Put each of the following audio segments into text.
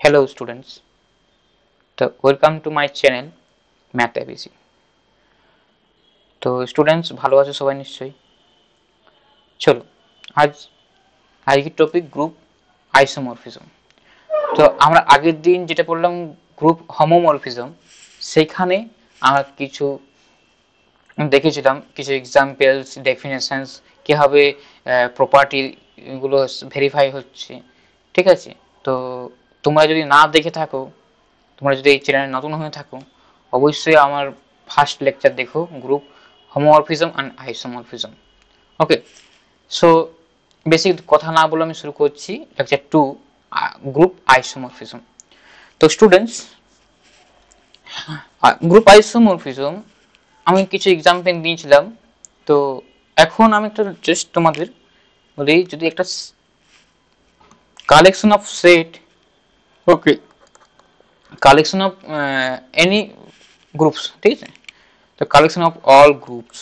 Hello students, so welcome to my channel Math ABC. তো students ভালো আছো সবাই নিশ্চয়ই। চলো আজকের টপিক গ্রুপ আইসোমরফিজম। তো আমরা আগের দিন যেটা পড়লাম গ্রুপ হোমোমরফিজম, সেখানে আমরা কিছু দেখেছিলাম, কিছু এক্সাম্পলস, ডেফিনেশনস, কিভাবে প্রপার্টি গুলো ভেরিফাই হচ্ছে, ঠিক আছে। তো তোমরা যদি না দেখে থাকো, তোমরা যদি এই চ্যানেলে নতুন হয়ে থাকো, অবশ্যই আমার ফার্স্ট লেকচার দেখো, group homomorphism and isomorphism. Okay, so বেশি কথা না বলে আমি শুরু করছি লেকচার 2, গ্রুপ আইসোমরফিজম। তো স্টুডেন্টস, গ্রুপ আইসোমরফিজম আমি কিছু এক্সাম্পল দিয়েছিলাম। তো এখন আমি একটা জাস্ট তোমাদের বলি, যদি একটা collection of set, okay, collection of any groups, ঠিক আছে। তো কালেকশন অফ অল গ্রুপস,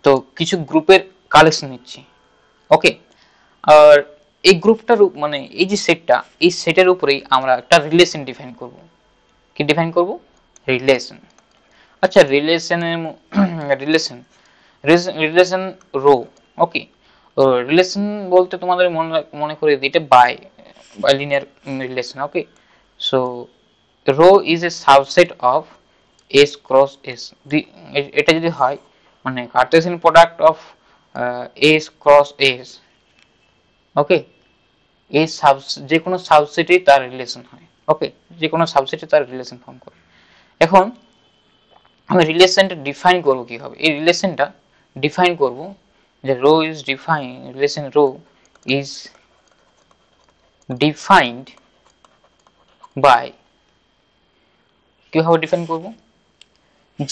তো কিছু গ্রুপের কালেকশন নিচ্ছি, ওকে। আর এই গ্রুপটার মানে এই যে সেটটা, এই সেটের উপরেই আমরা একটা রিলেশন ডিফাইন করব। কি ডিফাইন করব? রিলেশন। আচ্ছা, রিলেশনের relation relation rho, okay. Relation বলতে তোমাদের মনে করে দিই, এটা bilinear relation, okay. So rho is a subset of S cross S. এটা যদি হয় মানে Cartesian product of S cross S, okay. এই যে কোনো সাবসেটই তার রিলেশন হয়, ওকে, যে কোনো সাবসেটে তার রিলেশন ফর্ম করে। এখন আমি রিলেশনটা ডিফাইন করব কিভাবে? এই রিলেশনটা ডিফাইন করব যে rho is define, relation rho is defined by, কিভাবে ডিফাইন করব?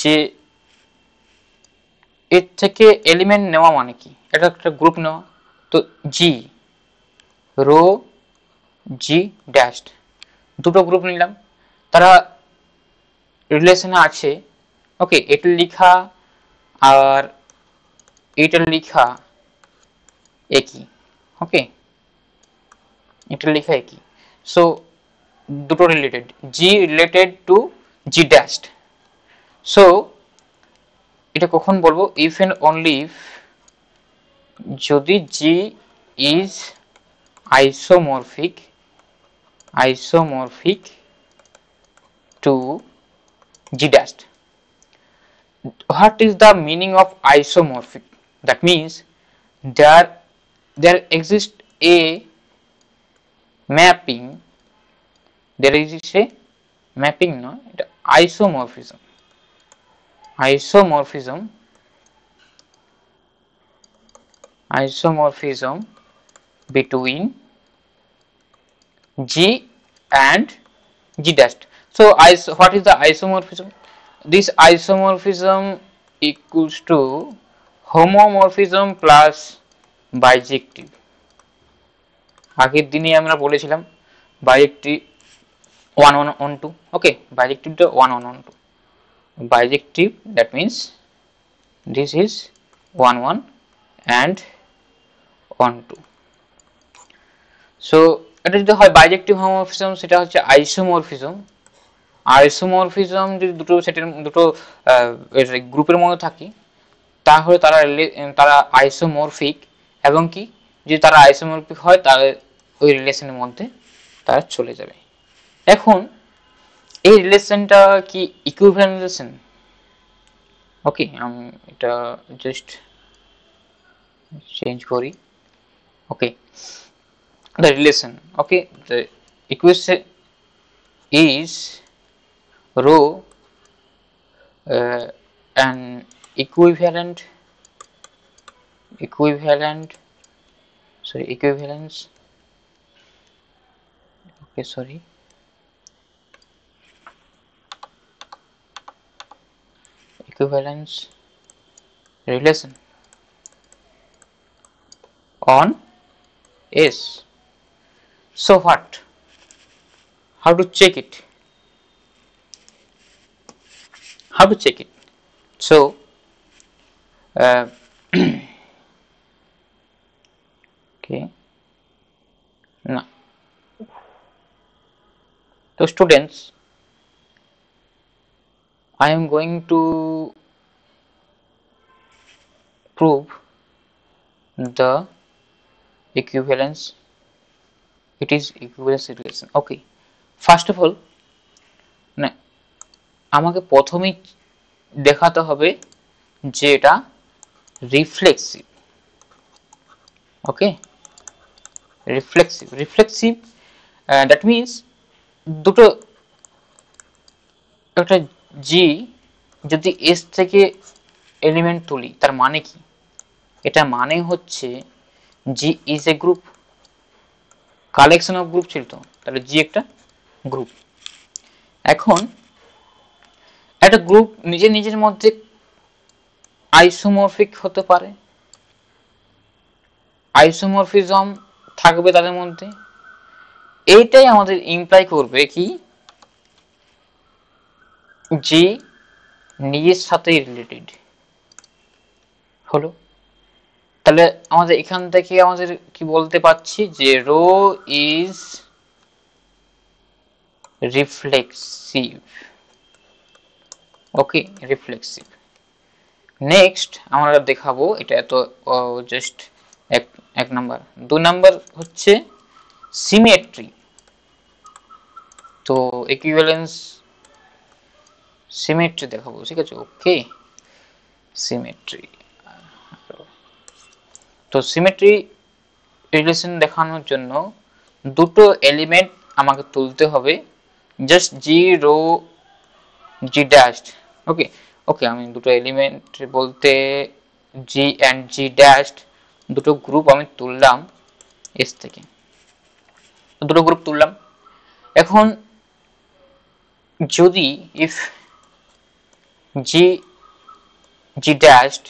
যে এর থেকে এলিমেন্ট নেওয়া মানে কি, এটা একটা গ্রুপ নেওয়া। তো জি রো জি ড্যাশড, দুটো গ্রুপ নিলাম, তারা রিলেশনে আছে, ওকে। এটা লেখা আর এটা লেখা একই, ওকে, এটা লেখা একই। সো দুটো related, G related to G dashed. So এটা কখন বলবো? ইফ এন্ড অনলি ইফ, যদি G is isomorphic to G dashed. What is the meaning of isomorphic? That means there exists a mapping, there exists a mapping, no, এটা isomorphism, isomorphism between G and G dash. So what is the isomorphism? This isomorphism equals to homomorphism plus bijective. আগের দিনে আমরা বলেছিলাম বাইজেক্টিভ 1 1 1 2, ওকে, বাইজেক্টিভটা 1 1 1 2, bijective, that means this is 1 1 and 1 2. So এটা যদি হয় বাইজেক্টিভ homomorphism, সেটা হচ্ছে আইসোমরফিজম। আইসোমরফিজম যদি দুটো গ্রুপের মধ্যে থাকে, তাহলে তারা আইসোমরফিক, এবং কি যদি তারা আইসোমরফিক হয় তাহলে ওই রিলেশনের মধ্যে তারা চলে যাবে। এখন এই রিলেশনটা কি ইকুইভ্যালেন্ট রিলেশন? ওকে, আমি এটা জাস্ট চেঞ্জ করি, ওকে। the relation, okay, the equation is rho an equivalence, okay, sorry, equivalence relation on S. So what? How to check it? So okay, Now, so students, I am going to prove the equivalence. It is equivalence relation. Okay, first of all, আমাকে প্রথমেই দেখাতে হবে যে এটা reflexive. Okay, reflexive that means দুটো একটা জি যদি S থেকে এলিমেন্ট তুলি তার মানে কি? এটা মানে হচ্ছে G is a group, collection of group ছিল তো, তাহলে জি একটা গ্রুপ। এখন একটা গ্রুপ নিজের নিজের মধ্যে আইসোমরফিক হতে পারে, আইসোমরফিজম থাকবে তাদের মধ্যে। এইটাই আমাদের ইমপ্লাই করবে কি জি নিজের সাথেই রিলেটেড হলো। তাহলে আমাদের এখান থেকে আমাদের কি বলতে পারছি যে rho is reflexive. Okay, reflexive. Next আমরা দেখাবো, এটা তো জাস্ট এক নাম্বার। 2 নাম্বার হচ্ছে সিমেট্রি। তো ইকুইভ্যালেন্স সিমেট্রি দেখাবো, ঠিক আছে? Okay, symmetry. তো সিমেট্রি রিলেশন দেখানোর জন্য দুটো এলিমেন্ট আমাকে তুলতে হবে, জাস্ট জি রো জি ড্যাশড। ওকে ওকে, আমি দুটো এলিমেন্ট বলতে জি অ্যান্ড জি ড্যাশড দুটো গ্রুপ আমি তুললাম এস থেকে, দুটো গ্রুপ তুললাম। এখন যদি if g g dashed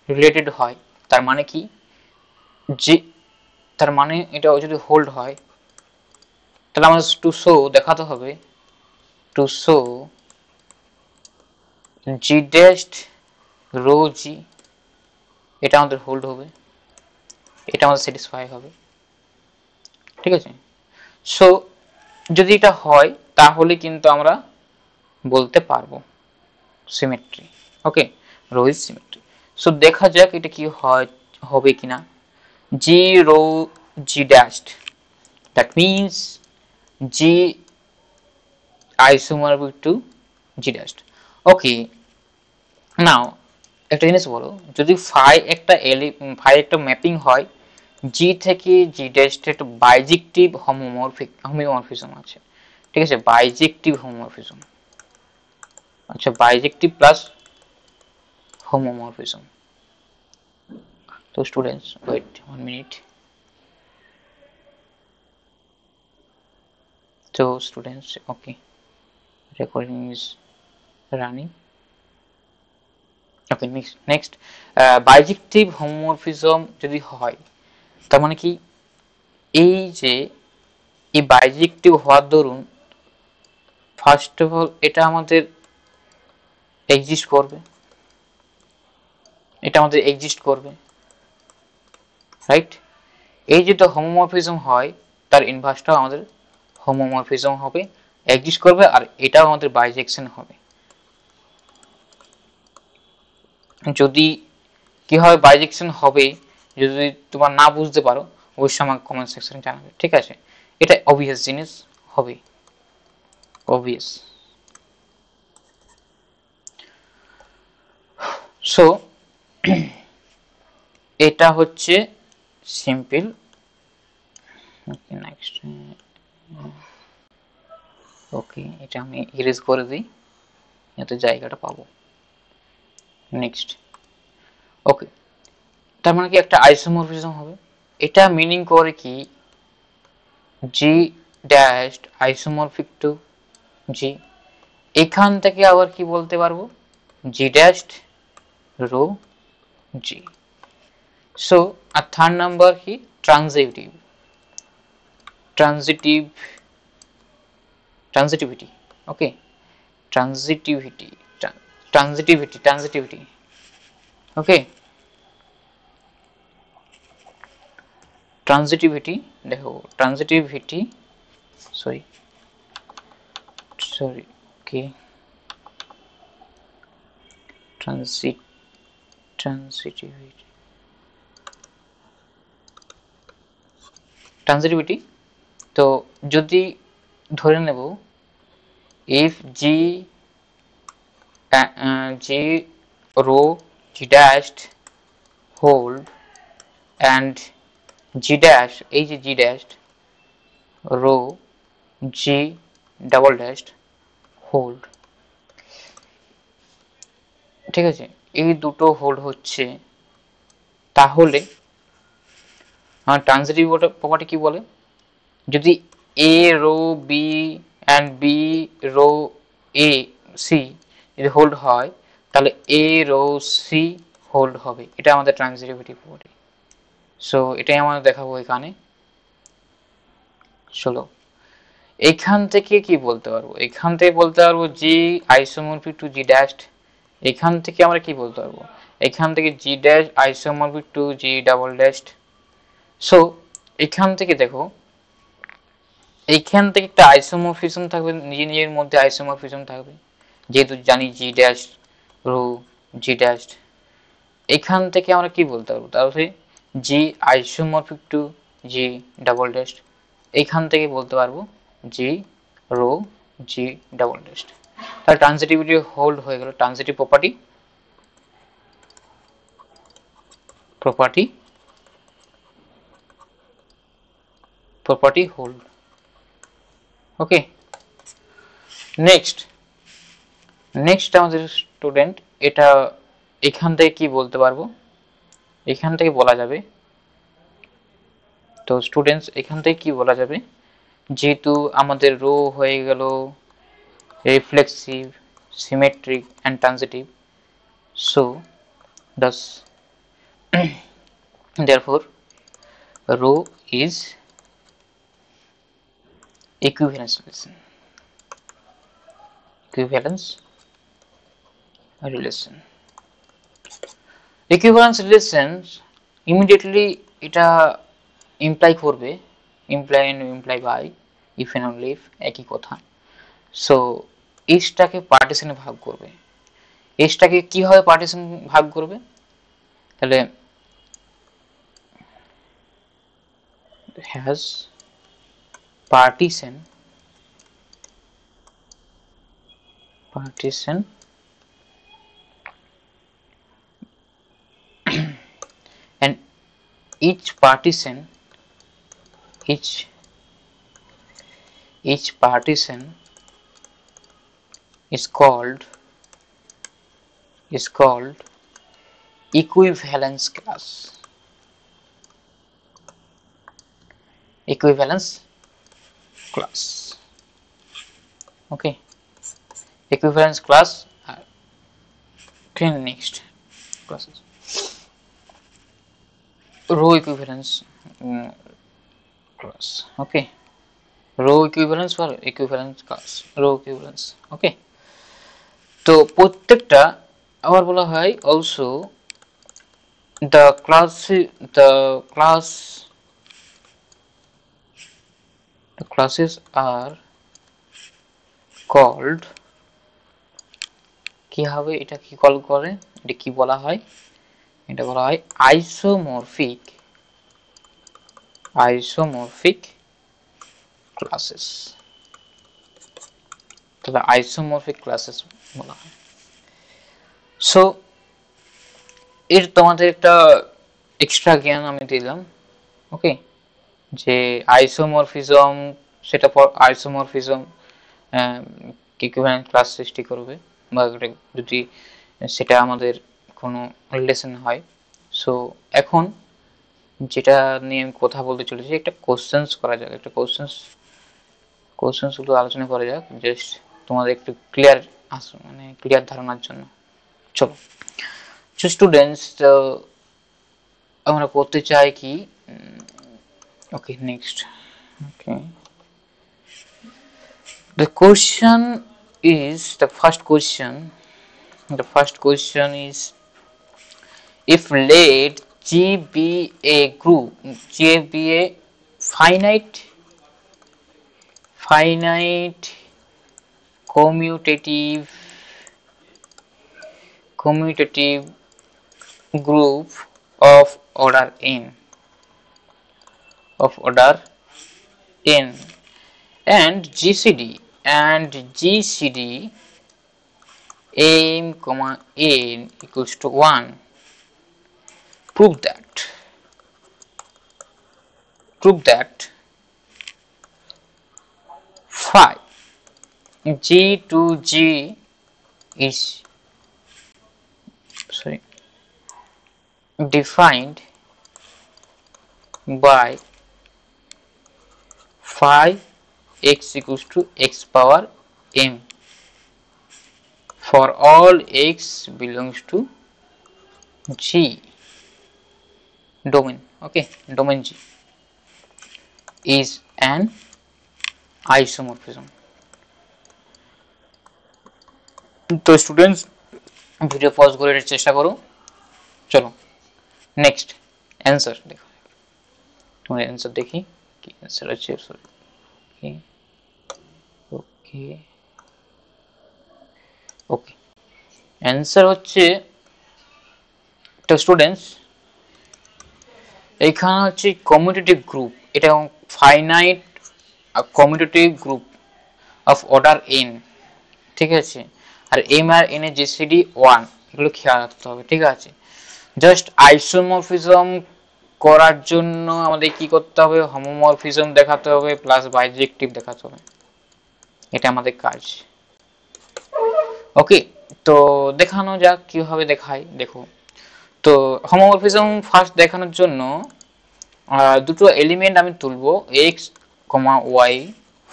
related হয়, তার মানে কি জি, তার মানে এটা যদি হোল্ড হয় তাহলে আমাদের টু শো দেখাতে হবে, to show G dashed rho G, এটা আমাদের হোল্ড হবে, এটা আমাদের স্যাটিসফাই হবে, ঠিক আছে? সো যদি এটা হয় তাহলে কিন্তু আমরা বলতে পারবো symmetry. Okay, rho is symmetry. So দেখা যাক এটা কি হয়, হবে কিনা। G rho G dashed, that means G isomorphic to G dashed. Okay, now একটা জিনিস বলো, যদি ফাই একটা ম্যাপিং হয় জি থেকে জি ড্যাশড, একটা বাইজেক্টিভ হোমিওমরফিজম আছে, ঠিক আছে? বাইজেক্টিভ হোমোমরফিজম, আচ্ছা, বাইজেক্টিভ প্লাস হোমোমরফিজম। তো স্টুডেন্টস ওয়েট 1 মিনিট। তো students okay, recording is running. Okay, next বাইজেক্টিভ homomorphism যদি হয় তার মানে কি এই যে এই বাইজেক্টিভ হওয়ার দরুন ফার্স্ট অফ অল এটা আমাদের এক্সিস্ট করবে, এটা আমাদের এক্সিস্ট করবে, রাইট? এই যেটা হোমোমরফিজম হয় তার ইনভার্সটাও আমাদের হোমোমরফিজম হবে, এক্সিস্ট করবে, আর এটাও আমাদের বাইজেকশন হবে। যদি কিভাবে বাইজেকশন হবে যদি তোমার না বুঝতে পারো অবশ্যই আমাকে কমেন্ট সেকশনে জানাবে, ঠিক আছে? এটা অবভিয়াস জিনিস হবে, অবভিয়াস। সো এটা হচ্ছে সিম্পল। ওকে, নেক্সট। ওকে, এটা আমি ইরেজ করে দিই যাতে জায়গাটা পাবো। নেক্সট। ওকে, তার মানে কি একটা আইসোমরফিজম হবে। এটা মিনিং করে কি জি ড্যাশড আইসোমরফিক টু জি। এখান থেকে আবার কি বলতে পারবো, জি ড্যাশড রো জি। সো আর থার্ড নাম্বার কি ট্রানজিটিভ, ট্রানজিটিভ ট্রানজিটিভিটি। ওকে, ট্রানজিটিভিটি, ট্রানজিটিভিটি। ওকে, ট্রানজিটিভিটি, দেখো ট্রানজিটিভিটি সরি কি ট্রানজিটিভিটি তো যদি ধরে নেব if g rho g dashed hold and g dash এই যে g dashed rho g double dashed hold, ঠিক আছে, এই দুটো হোল্ড হচ্ছে, তাহলে আমার ট্রানজিটিভ প্রপার্টি কি বলে, যদি a rho b and b rho a c যদি হোল্ড হয় তাহলে a রো c হোল্ড হবে, এটা আমাদের ট্রানজিটিভিটি প্রপার্টি। সো এটাই আমরা দেখাবো এখানে। চলো এখান থেকে কি বলতে পারবো, এখান থেকে বলতে পারবো জি আইসোমরফিক টু জি ড্যাশড, এখান থেকে আমরা কি বলতে পারবো, এখান থেকে জি dash isomorphic to G double dashed. So এখান থেকে দেখো এইখান থেকে একটা আইসোমরফিজম থাকবে, নিজের মধ্যে আইসোমরফিজম থাকবে, যেহেতু জানি জি ড্যাশ রো জি ড্যাশ, এখান থেকে আমরা কি বলতে পারবো, তাহলে জি isomorphic to G double dash, এইখান থেকে বলতে পারবো জি রো জি ডাবল ড্যাশ। তাহলে ট্রানজিটিভিটি হোল্ড হয়ে গেল, ট্রানজিটিভ প্রপার্টি প্রপার্টি হোল্ড। ওকে, নেক্সট আমাদের স্টুডেন্ট, এটা এখান থেকে কি বলতে পারবো, এখান থেকে বলা যাবে, তো স্টুডেন্টস এখান থেকে কি বলা যাবে, যেহেতু আমাদের রো হয়ে গেল reflexive, symmetric and transitive, so thus therefore rho is equivalence relation immediately এটা ইমপ্লাই করবে, imply by if and only if, একই কথা। সো এইচটাকে পার্টিশনে ভাগ করবে, এইচটাকে কিভাবে পার্টিশন ভাগ করবে, তাহলে has partition and each partition is called equivalence class, okay, equivalence class. Okay, next classes row equivalence class, okay, row equivalence or equivalence class, row equivalence, okay। তো প্রত্যেকটা আবার বলা হয় also the classes are called, কি হবে এটা, কি call করে, এটা কি বলা হয়, এটা বলা হয় আইসোমরফিক ক্লাসেস, তাহলে আইসোমরফিক ক্লাসেস বলা হয়। সো এর তোমাদের একটা এক্সট্রা জ্ঞান আমি দিলাম, ওকে, যে আইসোমরফিজম, সেটা আইসোমরফিজম ইকুইভ্যালেন্ট ক্লাস সৃষ্টি করবে, বা যদি সেটা আমাদের কোনো রিলেশন হয়। সো এখন যেটা নিয়ে আমি কথা বলতে চলেছি, একটা কোশ্চেন্স করা যাক, একটা কোশ্চেন্সগুলো আলোচনা করা যাক, জাস্ট তোমাদের একটু ক্লিয়ার ধারণার জন্য। চলো স্টুডেন্টস, আমরা করতে চাই কি, okay next, okay, the first question is, if let GBA group, GBA finite commutative group of order n, and GCD m comma n equals to 1. Prove that phi G to G is defined by phi x equals to x power m for all x belongs to G domain. Okay, domain G is an isomorphism. তো students video pause করে এর চেষ্টা করো। চলো next answer দেখো, তোমার answer দেখি কি অ্যান্সার আছে। সরি, ওকে ওকে অ্যান্সার হচ্ছে, তো স্টুডেন্টস এখানে হচ্ছে কমিউটেটিভ গ্রুপ, এটা finite commutative group of order n, ঠিক আছে। আর m আর n এর জিসিডি 1, এগুলো খেয়াল রাখতে হবে, ঠিক আছে। জাস্ট আইসোমরফিজম করার জন্য আমাদের কি করতে হবে, হোমোমরফিজম দেখাতে হবে প্লাস বাইজেক্টিভ দেখাতে হবে, এটা আমাদের কাজ। ওকে, তো দেখানো যাক কিভাবে দেখায়। দেখো, তো হোমোমরফিজম ফার্স্ট দেখানোর জন্য দুটো এলিমেন্ট আমি তুলবো x, y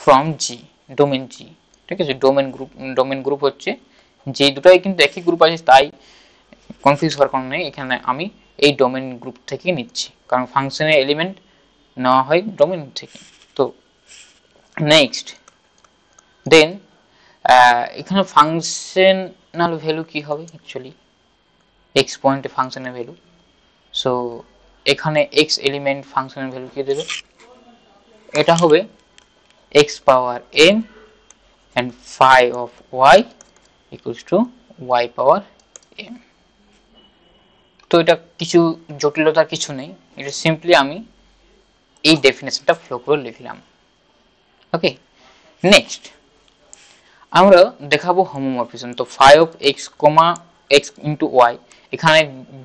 from G, domain G, ঠিক আছে। ডোমেন গ্রুপ হচ্ছে যে দুটোই কিন্তু একই গ্রুপ আছে, তাই কনফিউজ হওয়ার কারণে নেই। এখানে আমি এই ডোমেন গ্রুপ থেকে নিচ্ছি, কারণ ফাংশনের এলিমেন্ট নেওয়া হয় ডোমেন থেকে। তো নেক্সট দেন এখানে ফাংশনাল ভ্যালু কি হবে, অ্যাকচুয়ালি এক্স পয়েন্টে ফাংশনের ভ্যালু। সো এখানে এক্স এলিমেন্ট ফাংশনের ভ্যালু কি দেবে, এটা হবে x power m and phi of y equals to y power m। তো এটা কিছু জটিলতার কিছু নেই, এটা সিম্পলি আমি এই ডেফিনেশনটা ফ্লো করে লিখলাম। ওকে, নেক্সট আমরা দেখাবো হোমোমরফিজম। তো phi of x, x into y, এখানে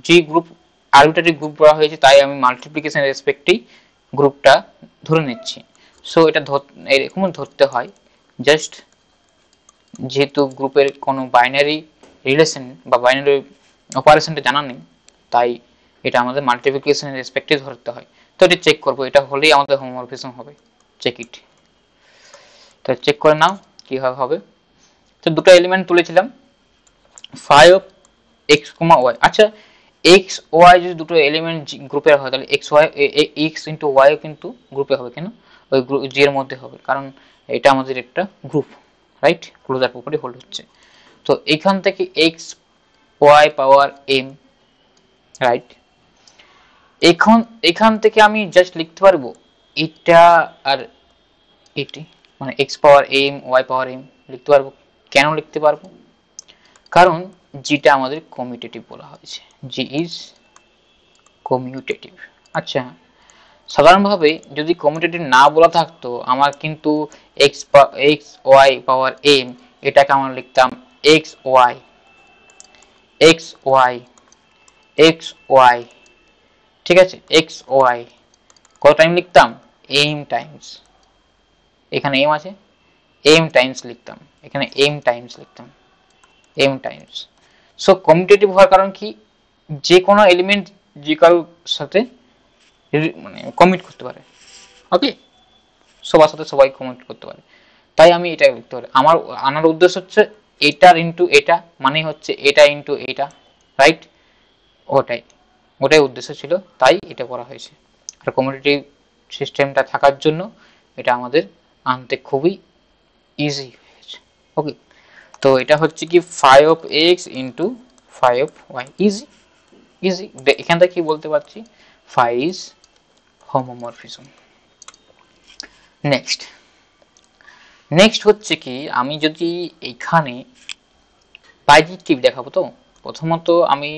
যে গ্রুপ আরবিট্রারি গ্রুপ করা হয়েছে, তাই আমি মাল্টিপ্লিকেশন রেসপেক্টেই গ্রুপটা ধরে নিচ্ছি। সো এটা এরকম ধরতে হয়, জাস্ট যেহেতু গ্রুপের কোনো বাইনারি রিলেশন বা বাইনারি অপারেশনটা জানা নেই, তাই এটা আমাদের মাল্টিপ্লিকেশনের রেসপেক্টে ধরতে হয়। তো এটা চেক করবো, এটা হলেই আমাদের হোমোমরফিজম হবে। চেক ইট, তো চেক করে নাও কিভাবে হবে। তো দুটো এলিমেন্ট তুলেছিলাম, phi of x, y। আচ্ছা, x y যদি দুটো এলিমেন্ট গ্রুপের হয়, তাহলে x into y কিন্তু গ্রুপে হবে, কেন? ওই জি এর মধ্যে হবে, কারণ এটা আমাদের একটা group, right? Closure property hold হচ্ছে। তো এখান থেকে x y power m, right? এখান থেকে আমি জাস্ট লিখতে পারবো এটা আর এটি, মানে x power M Y power M লিখতে পারবো। কেন লিখতে পারবো? কারণ জিটা আমাদের কমিউটেটিভ বলা হয়েছে, জি ইজ কমিউটেটিভ। আচ্ছা, সাধারণভাবে যদি কমিউটেটিভ না বলা থাকতো, আমার কিন্তু এক্স ওয়াই পাওয়ার এম, এটাকে আমরা লিখতাম x y x y x y, ঠিক আছে? এক্স ওয়াই কত টাইম লিখতাম? এম টাইমস, এখানে এম আছে, এম টাইমস লিখতাম, এখানে এম টাইমস লিখতাম, এম টাইমস। সো কমিউটেটিভ হওয়ার কারণ কি, যে কোনো এলিমেন্ট যে কারোর সাথে মানে কমিট করতে পারে। ওকে, সবার সাথে সবাই কমিট করতে পারে, তাই আমি এটা লিখতে পারি। আমার আনার উদ্দেশ্য হচ্ছে এটার ইন্টু এটা, মানে হচ্ছে এটা ইন্টু এটা, রাইট? ওটাই উদ্দেশ্য ছিল, তাই এটা করা হয়েছে। আর কমিউটেটিভ সিস্টেমটা থাকার জন্য এটা আমাদের আনতে খুবই ইজি হয়েছে। ওকে, তো এটা হচ্ছে কি phi of x into phi of y, easy. Easy. এখান থেকে কি বলতে পারছি, phi is homomorphism। Next next হচ্ছে কি, আমি যদি এখানে বাইজেক্টিভ দেখাবো, তো প্রথমত আমি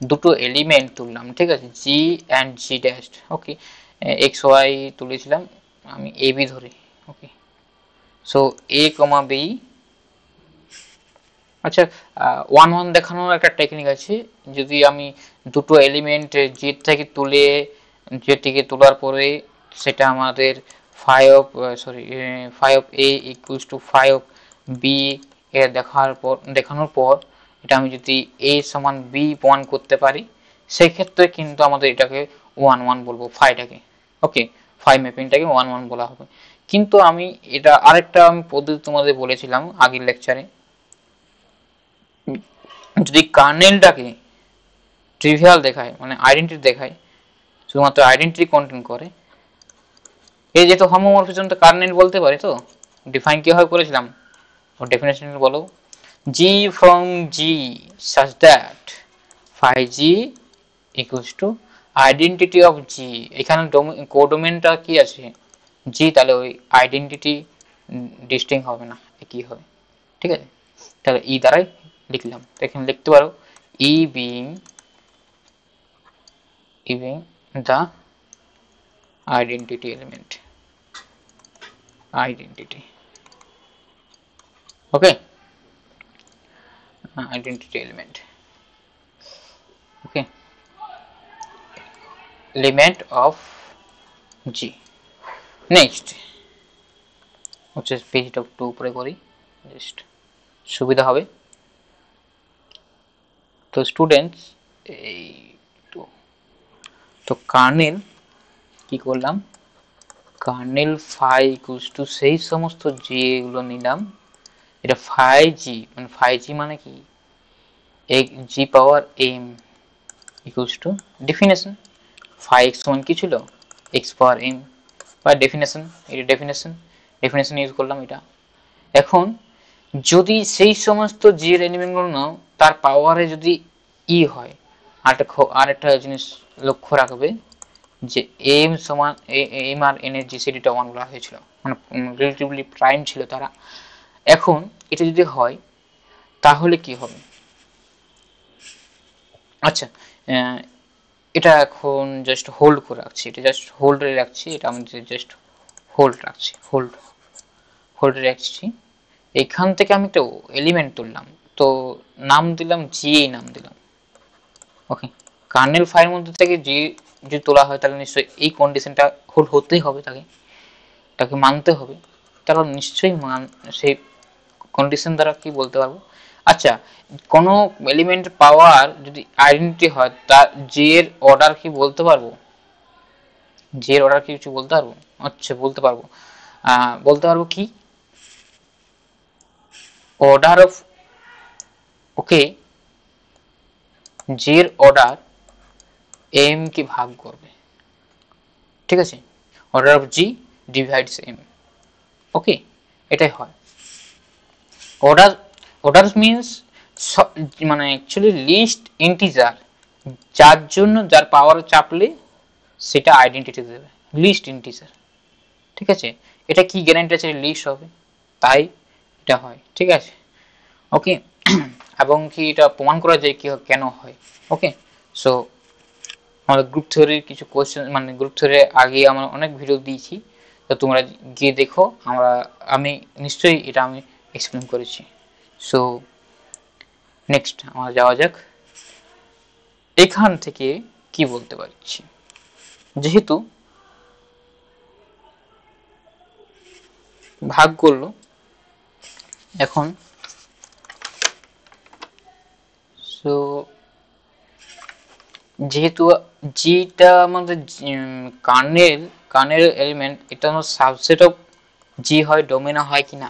দুটো এলিমেন্ট তুললাম, ঠিক আছে, G and G dash. Okay, X Y তুলেছিলাম আমি এ বি ধরে। Okay, so A comma B. আচ্ছা, ওয়ান ওয়ান দেখানোর একটা টেকনিক আছে। যদি আমি দুটো এলিমেন্ট জেড থেকে তুলে, জেড থেকে তোলার পরে সেটা আমাদের five sorry five A equals to five B এ দেখানোর পর এটা আমি যদি এ সমান বি প্রমাণ করতে পারি, সেক্ষেত্রে কিন্তু আমাদের এটাকে ওয়ান ওয়ান বলবো, ফাইটাকে। ওকে, ফাই ম্যাপিংটাকে ওয়ান ওয়ান বলা হবে। কিন্তু আমি এটা আরেকটা আমি পদ্ধতি তোমাদের বলেছিলাম আগের লেকচারে, যদি কার্নেলটাকে ট্রিভিয়াল দেখায়, মানে আইডেন্টিটি দেখায়, শুধুমাত্র আইডেন্টিটি কন্টেন্ট করে, এই যেহেতু হোমোমরফিজম তো কার্নেল বলতে পারে, তো ডিফাইন কিভাবে করেছিলাম, ও ডেফিনেশন বলো, G from G such that phi g equals to identity of G. এখানে কোডোমেনটা কি আছে, জি, তাহলে ওই আইডেন্টিটি ডিস্টিং হবে না, একই হবে, ঠিক আছে। তাহলে ই দ্বারাই লিখলাম, এখানে লিখতে পারো ই being the identity element, identity, okay, identity element, okay, element of G। Next হচ্ছে পেজটা একটু উপরে করি, জাস্ট সুবিধা হবে। তো স্টুডেন্টস, এই তো কার্নেল কি করলাম, কার্নেল ফাই ইকুয়ালস টু সেই সমস্ত জি এগুলো নিলাম, এটা ফাই জি, মানে ফাই জি মানে কি, G power M equals to definition, phi X সমান কি ছিল, এক্স পাওয়ার এম, বা ডেফিনেশন, এটা ডেফিনেশন ইউজ করলাম এটা। এখন যদি সেই সমস্ত জি এর এলিমেন্টগুলো নাও, তার পাওয়ারে যদি ই হয়, আরেকটা জিনিস লক্ষ্য রাখবে যে এম সমান এম আর এন এর জিসিডিটা ওয়ান বলা হয়েছিল, মানে রিলেটিভলি প্রাইম ছিল তারা। এখন এটা যদি হয় তাহলে কি হবে, আচ্ছা, এটা এখন জাস্ট হোল্ড করে রাখছি, এটা জাস্ট হোল্ডে রাখছি, এটা আমি জাস্ট হোল্ড রাখছি, হোল্ডে রাখছি। এখান থেকে আমি একটা এলিমেন্ট তুললাম, তো নাম দিলাম জি, নাম দিলাম। ওকে, কার্নেল ফাইলের মধ্যে থেকে জি যদি তোলা হয় তাহলে নিশ্চয়ই এই কন্ডিশনটা হোল্ড হতেই হবে, তাকে মানতে হবে। তাহলে নিশ্চয়ই সেই কন্ডিশন দ্বারা কি বলতে পারবো, আচ্ছা, কোনো এলিমেন্ট পাওয়ার যদি আইডেন্টিটি হয়, তার জি এর অর্ডার কি বলতে পারবো, জি এর অর্ডার কি কিছু বলতে পারবো, আচ্ছা বলতে পারবো কি, অর্ডার অফ, ওকে, জি এর অর্ডার এম কে ভাগ করবে, ঠিক আছে, order of G divides M. Okay, এটাই হয় অর্ডার। অর্ডার মিনস মানে অ্যাকচুয়ালি লিস্ট ইন্টিজার, যার জন্য যার পাওয়ার চাপলে সেটা আইডেন্টিটি দেবে, লিস্ট ইন্টিজার, ঠিক আছে। এটা কি গ্যারান্টি আছে লিস্ট হবে, তাই এটা হয়, ঠিক আছে। ওকে, এবং কি এটা প্রমাণ করা যায় কি কেন হয়। ওকে, সো আমাদের গ্রুপ থিওরির কিছু কোয়েশ্চেন, মানে গ্রুপ থিওরি আগে আমরা অনেক ভিডিও দিয়েছি, তো তোমরা গিয়ে দেখো, আমি নিশ্চয়ই এটা আমি এক্সপ্লেন করেছি। সো নেক্সট আমরা যাওয়া যাক, এখান থেকে কি বলতে পারছি, যেহেতু ভাগ করলো, এখন সো যেহেতু জিটা আমাদের কার্নেল এলিমেন্ট, এটা হলো সাবসেট অফ জি হয়, ডোমেনে হয় কিনা,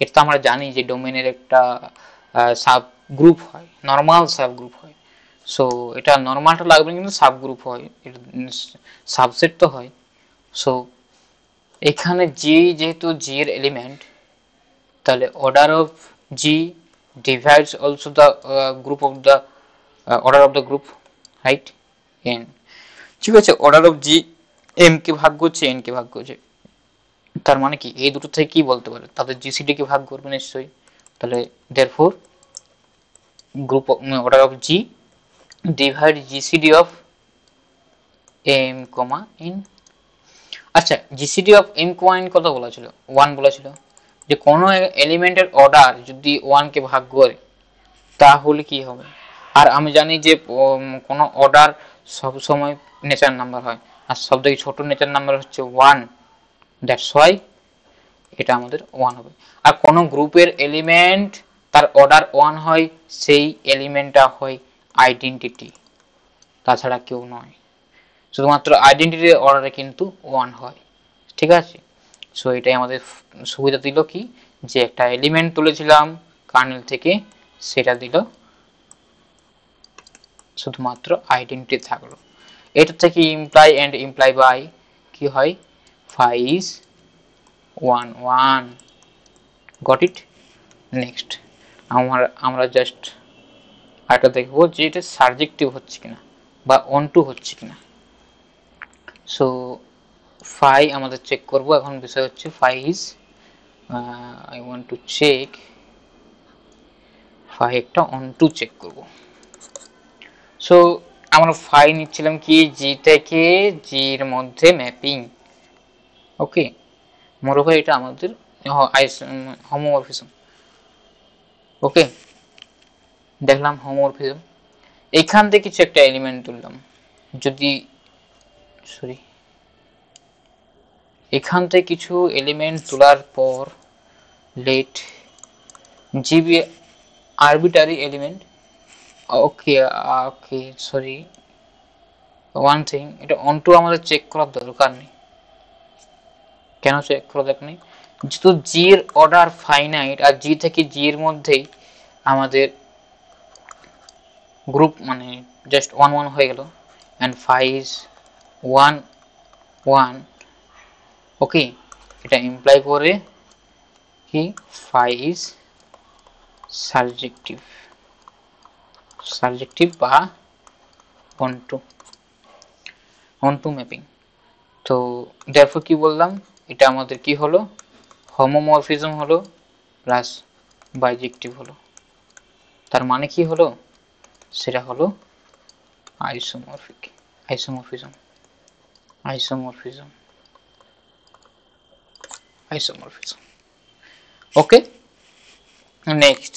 এটা তো আমরা জানি যে ডোমেনের একটা সাব গ্রুপ হয়, নর্মাল সাব গ্রুপ হয়। সো এটা নর্মালটা লাগবে কিন্তু সাব গ্রুপ হয়, এটা সাবসেট তো হয়। সো এখানে জি যেহেতু জি এর এলিমেন্ট, তাহলে order of G divides also the group of the order of the group, right? n ঠিক আছে, অর্ডার অফ জি এম কে ভাগ করছে এন কে ভাগ করছে, তার মানে কি এই দুটো থেকে কি বলতে পারে, তাদের জিসিডি কে ভাগ করবে নিশ্চয়ই, তাহলে therefore group order of g divide gcd of m comma n। আচ্ছা, GCD of m comma n কত বলা ছিল, 1 বলা ছিল, যে কোনো এলিমেন্টের অর্ডার যদি 1 কে ভাগ করে তাহলে কি হবে। আর আমি জানি যে কোনো অর্ডার সব সময় নেচার নাম্বার হয়, আর সবথেকে ছোট নেচার নাম্বার হচ্ছে 1, দ্যাটস ওয়াই এটা আমাদের 1 হবে। আর কোনো গ্রুপের এলিমেন্ট তার অর্ডার 1 হয়, সেই এলিমেন্টটা হয় আইডেন্টিটি, তাছাড়া কেউ নয়, শুধুমাত্র আইডেন্টিটির অর্ডারে কিন্তু 1 হয়, ঠিক আছে। সো এটাই আমাদের সুবিধা দিল কি, যে একটা এলিমেন্ট তুলেছিলাম কার্নেল থেকে, সেটা দিল শুধুমাত্র আইডেন্টিটি থাকলো। এটা থেকে ইমপ্লাই এন্ড ইমপ্লাই বাই কি হয়, phi is 1 1, got it. Next আমরা জাস্ট এটা দেখবো যে এটা সাবজেক্টিভ হচ্ছে কিনা বা অন টু হচ্ছে কিনা। সো phi আমাদের চেক করব, এখন বিষয় হচ্ছে phi is I want to check phi একটা অন টু চেক করব। সো আমরা phi নিচ্ছিলাম কি জি থেকে জি এর মধ্যে ম্যাপিং, ওকে। মোরওভার এটা আমাদের হোমোমরফিজম, ওকে। দেখলাম হোমোমরফিজম, এখান থেকে কিছু একটা এলিমেন্ট তুললাম, যদি সরি এখান থেকে কিছু এলিমেন্ট তোলার পর লেট জিবি আরবিটারি এলিমেন্ট, ওকে ওকে সরি ওয়ান থিং, এটা অনটু আমাদের চেক করার দরকার নেই। কেন চেক করা দরকার নেই, যেহেতু জি এর অর্ডার ফাইনাইট আর জি থেকে জি এর মধ্যেই আমাদের গ্রুপ মানে জাস্ট 1 1 হয়ে গেল, এন্ড phi is 1 1, ওকে। এটা ইমপ্লাই করে কি phi is সারজেক্টিভ, সারজেক্টিভ বা অনটু ম্যাপিং। তো therefore কি বললাম, এটা আমাদের কি হলো, হোমোমরফিজম হলো প্লাস বাইজেক্টিভ হলো, তার মানে কি হলো, সেটা হলো আইসোমরফিক, আইসোমরফিজম, আইসোমরফিজম, আইসোমরফিজম, ওকে। নেক্সট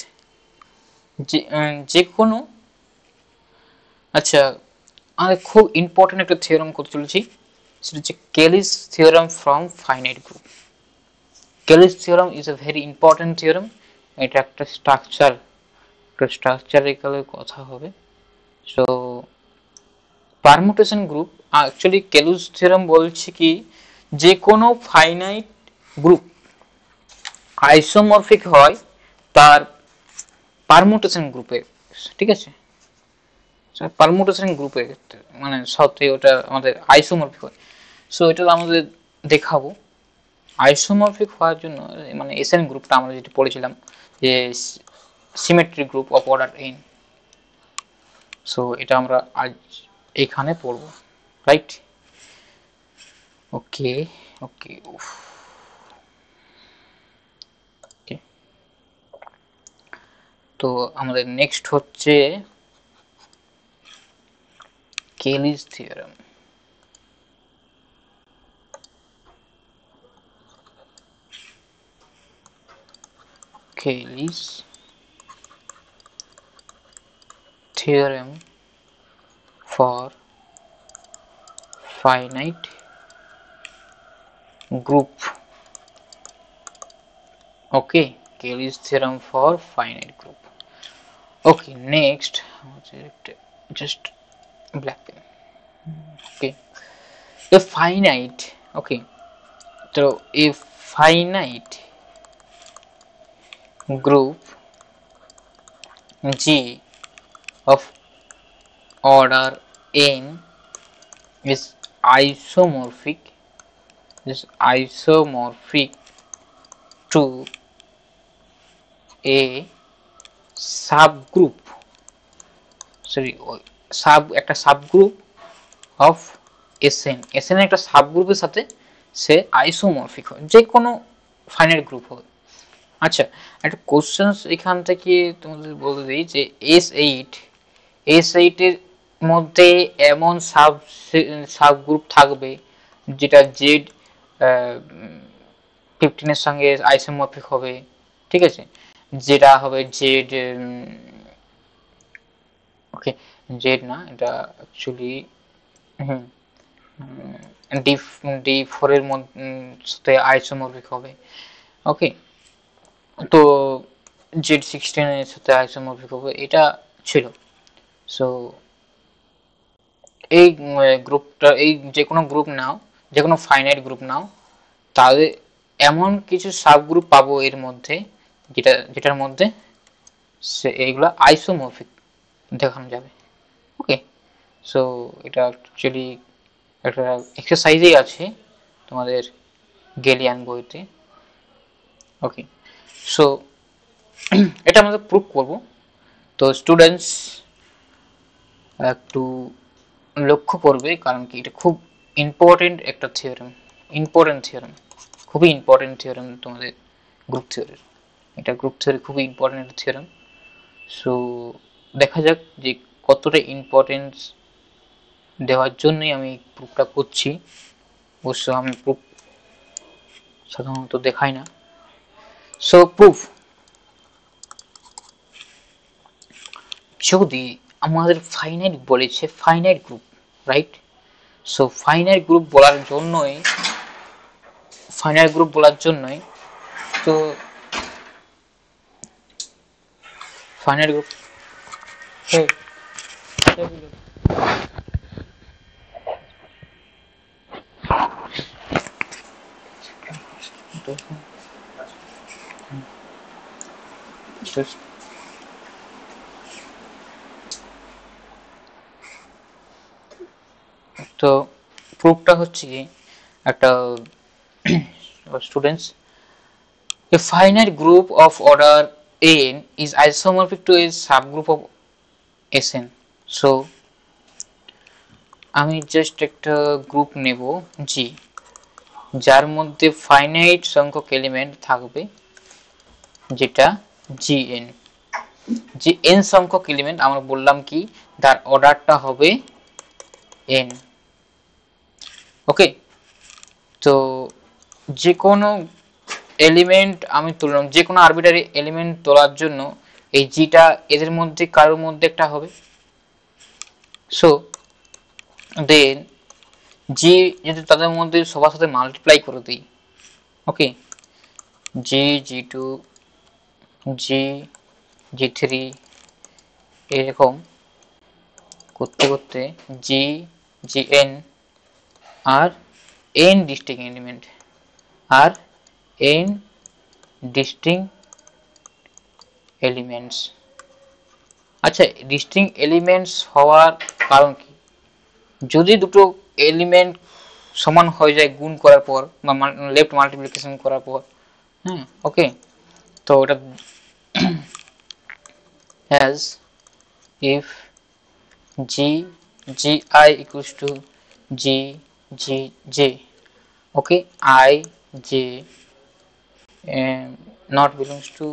যে কোনো, আচ্ছা আমি খুব ইম্পর্টেন্ট একটা থিওরাম করতে চলেছি, সেটা হচ্ছে কেলিস theorem from finite group. কেলিস theorem is a very important theorem, এটা একটা স্ট্রাকচারিক্যালের কথা হবে। So permutation group, actually কেলিস theorem বলছে কি যে কোনো ফাইনাইট গ্রুপ আইসোমরফিক হয় তার পারমুটেশন গ্রুপে, ঠিক আছে, পারমুটেশন গ্রুপে মানে সাথে ওটা আমাদের আইসোমরফিক হয়। সো এটা আমাদের দেখাবো আইসোমরফিক হওয়ার জন্য, মানে এসএন গ্রুপটা আমরা যেটা পড়েছিলাম যে symmetric group of order n। So এটা আমরা আজ এখানে পড়বো, রাইট? ওকে ওকে ওকে। তো আমাদের নেক্সট হচ্ছে কেলিস theorem. Cayley's theorem for finite group, okay, Cayley's theorem for finite group, okay। Next just black pen, okay, a finite, okay, so a finite group G of order n is isomorphic to a subgroup sorry একটা subgroup of SN, SN একটা সাবগ্রুপের সাথে সে isomorphic হয়, যে কোনো finite group হবে। আচ্ছা, একটা question এখান থেকে তোমাদের বলে দিই যে এস এইট এর মধ্যে এমন সাবগ্রুপ থাকবে যেটা জেড 15 এর সঙ্গে আইসোমরফিক হবে, ঠিক আছে, যেটা হবে জেড, ওকে, জেড না, এটা অ্যাকচুয়ালি ডি ডি4 এর সাথে আইসোমরফিক হবে, ওকে। তো জেড 16 এর সাথে আইসোমরফিক হবে, এটা ছিল। সো এই গ্রুপটা, এই যে কোনো গ্রুপ নাও, যে কোনো ফাইনাইট গ্রুপ নাও, তাহলে এমন কিছু সাব গ্রুপ পাবো এর মধ্যে যেটার মধ্যে এইগুলা আইসোমরফিক দেখানো যাবে, ওকে। সো এটা অ্যাকচুয়ালি একটা এক্সারসাইজই আছে তোমাদের গেলিয়ান বইতে, ওকে। সো এটা আমাদের প্রুভ করব। তো স্টুডেন্টস একটু লক্ষ্য করবে, কারণ কি এটা খুব ইম্পর্টেন্ট একটা থিওরেম, খুবই ইম্পর্টেন্ট থিওরেম তোমাদের গ্রুপ থিওরির। এটা গ্রুপ থিওরি খুবই ইম্পর্টেন্ট একটা থিওরেম। সো দেখা যাক যে কতটা ইম্পর্টেন্স দেওয়ার জন্যই আমি প্রুফটা করছি। অবশ্য আমি প্রুফ সাধারণত দেখাই না। সো প্রুফ, যদি আমাদের ফাইনাইট বলেছে, finite group, right? So finite group বলার জন্যই তো ফাইনাইট গ্রুপ, তো প্রুফটা হচ্ছে কি একটা students, a finite group of order n is isomorphic to a subgroup of Sn. So আমি জাস্ট একটা গ্রুপ নেব G, যার মধ্যে ফাইনাইট সংখ্যক এলিমেন্ট থাকবে, যেটা Gn, যে n সংখ্যক এলিমেন্ট, আমরা বললাম কি তার অর্ডারটা হবে n, ওকে। তো যে কোনো এলিমেন্ট আমি তুললাম, যে কোনো আরবিটারি এলিমেন্ট তোলার জন্য এই জিটা এদের মধ্যে কারোর মধ্যে একটা হবে। সো দেন জি যদি তাদের মধ্যে সবার সাথে মাল্টিপ্লাই করে দিই, ওকে, G2 G3 এরকম করতে করতে Gn আর n ডিস্টিংক্ট এলিমেন্ট, আর n ডিস্টিংক্ট এলিমেন্টস। আচ্ছা, ডিস্টিংক্ট এলিমেন্টস হওয়ার কারণ কি? যদি দুটো এলিমেন্ট সমান হয়ে যায় গুণ করার পর বা লেফট মাল্টিপ্লিকেশন করার পর, হ্যাঁ, ওকে, তো ওটা as if gi equals to g okay, ij not belongs to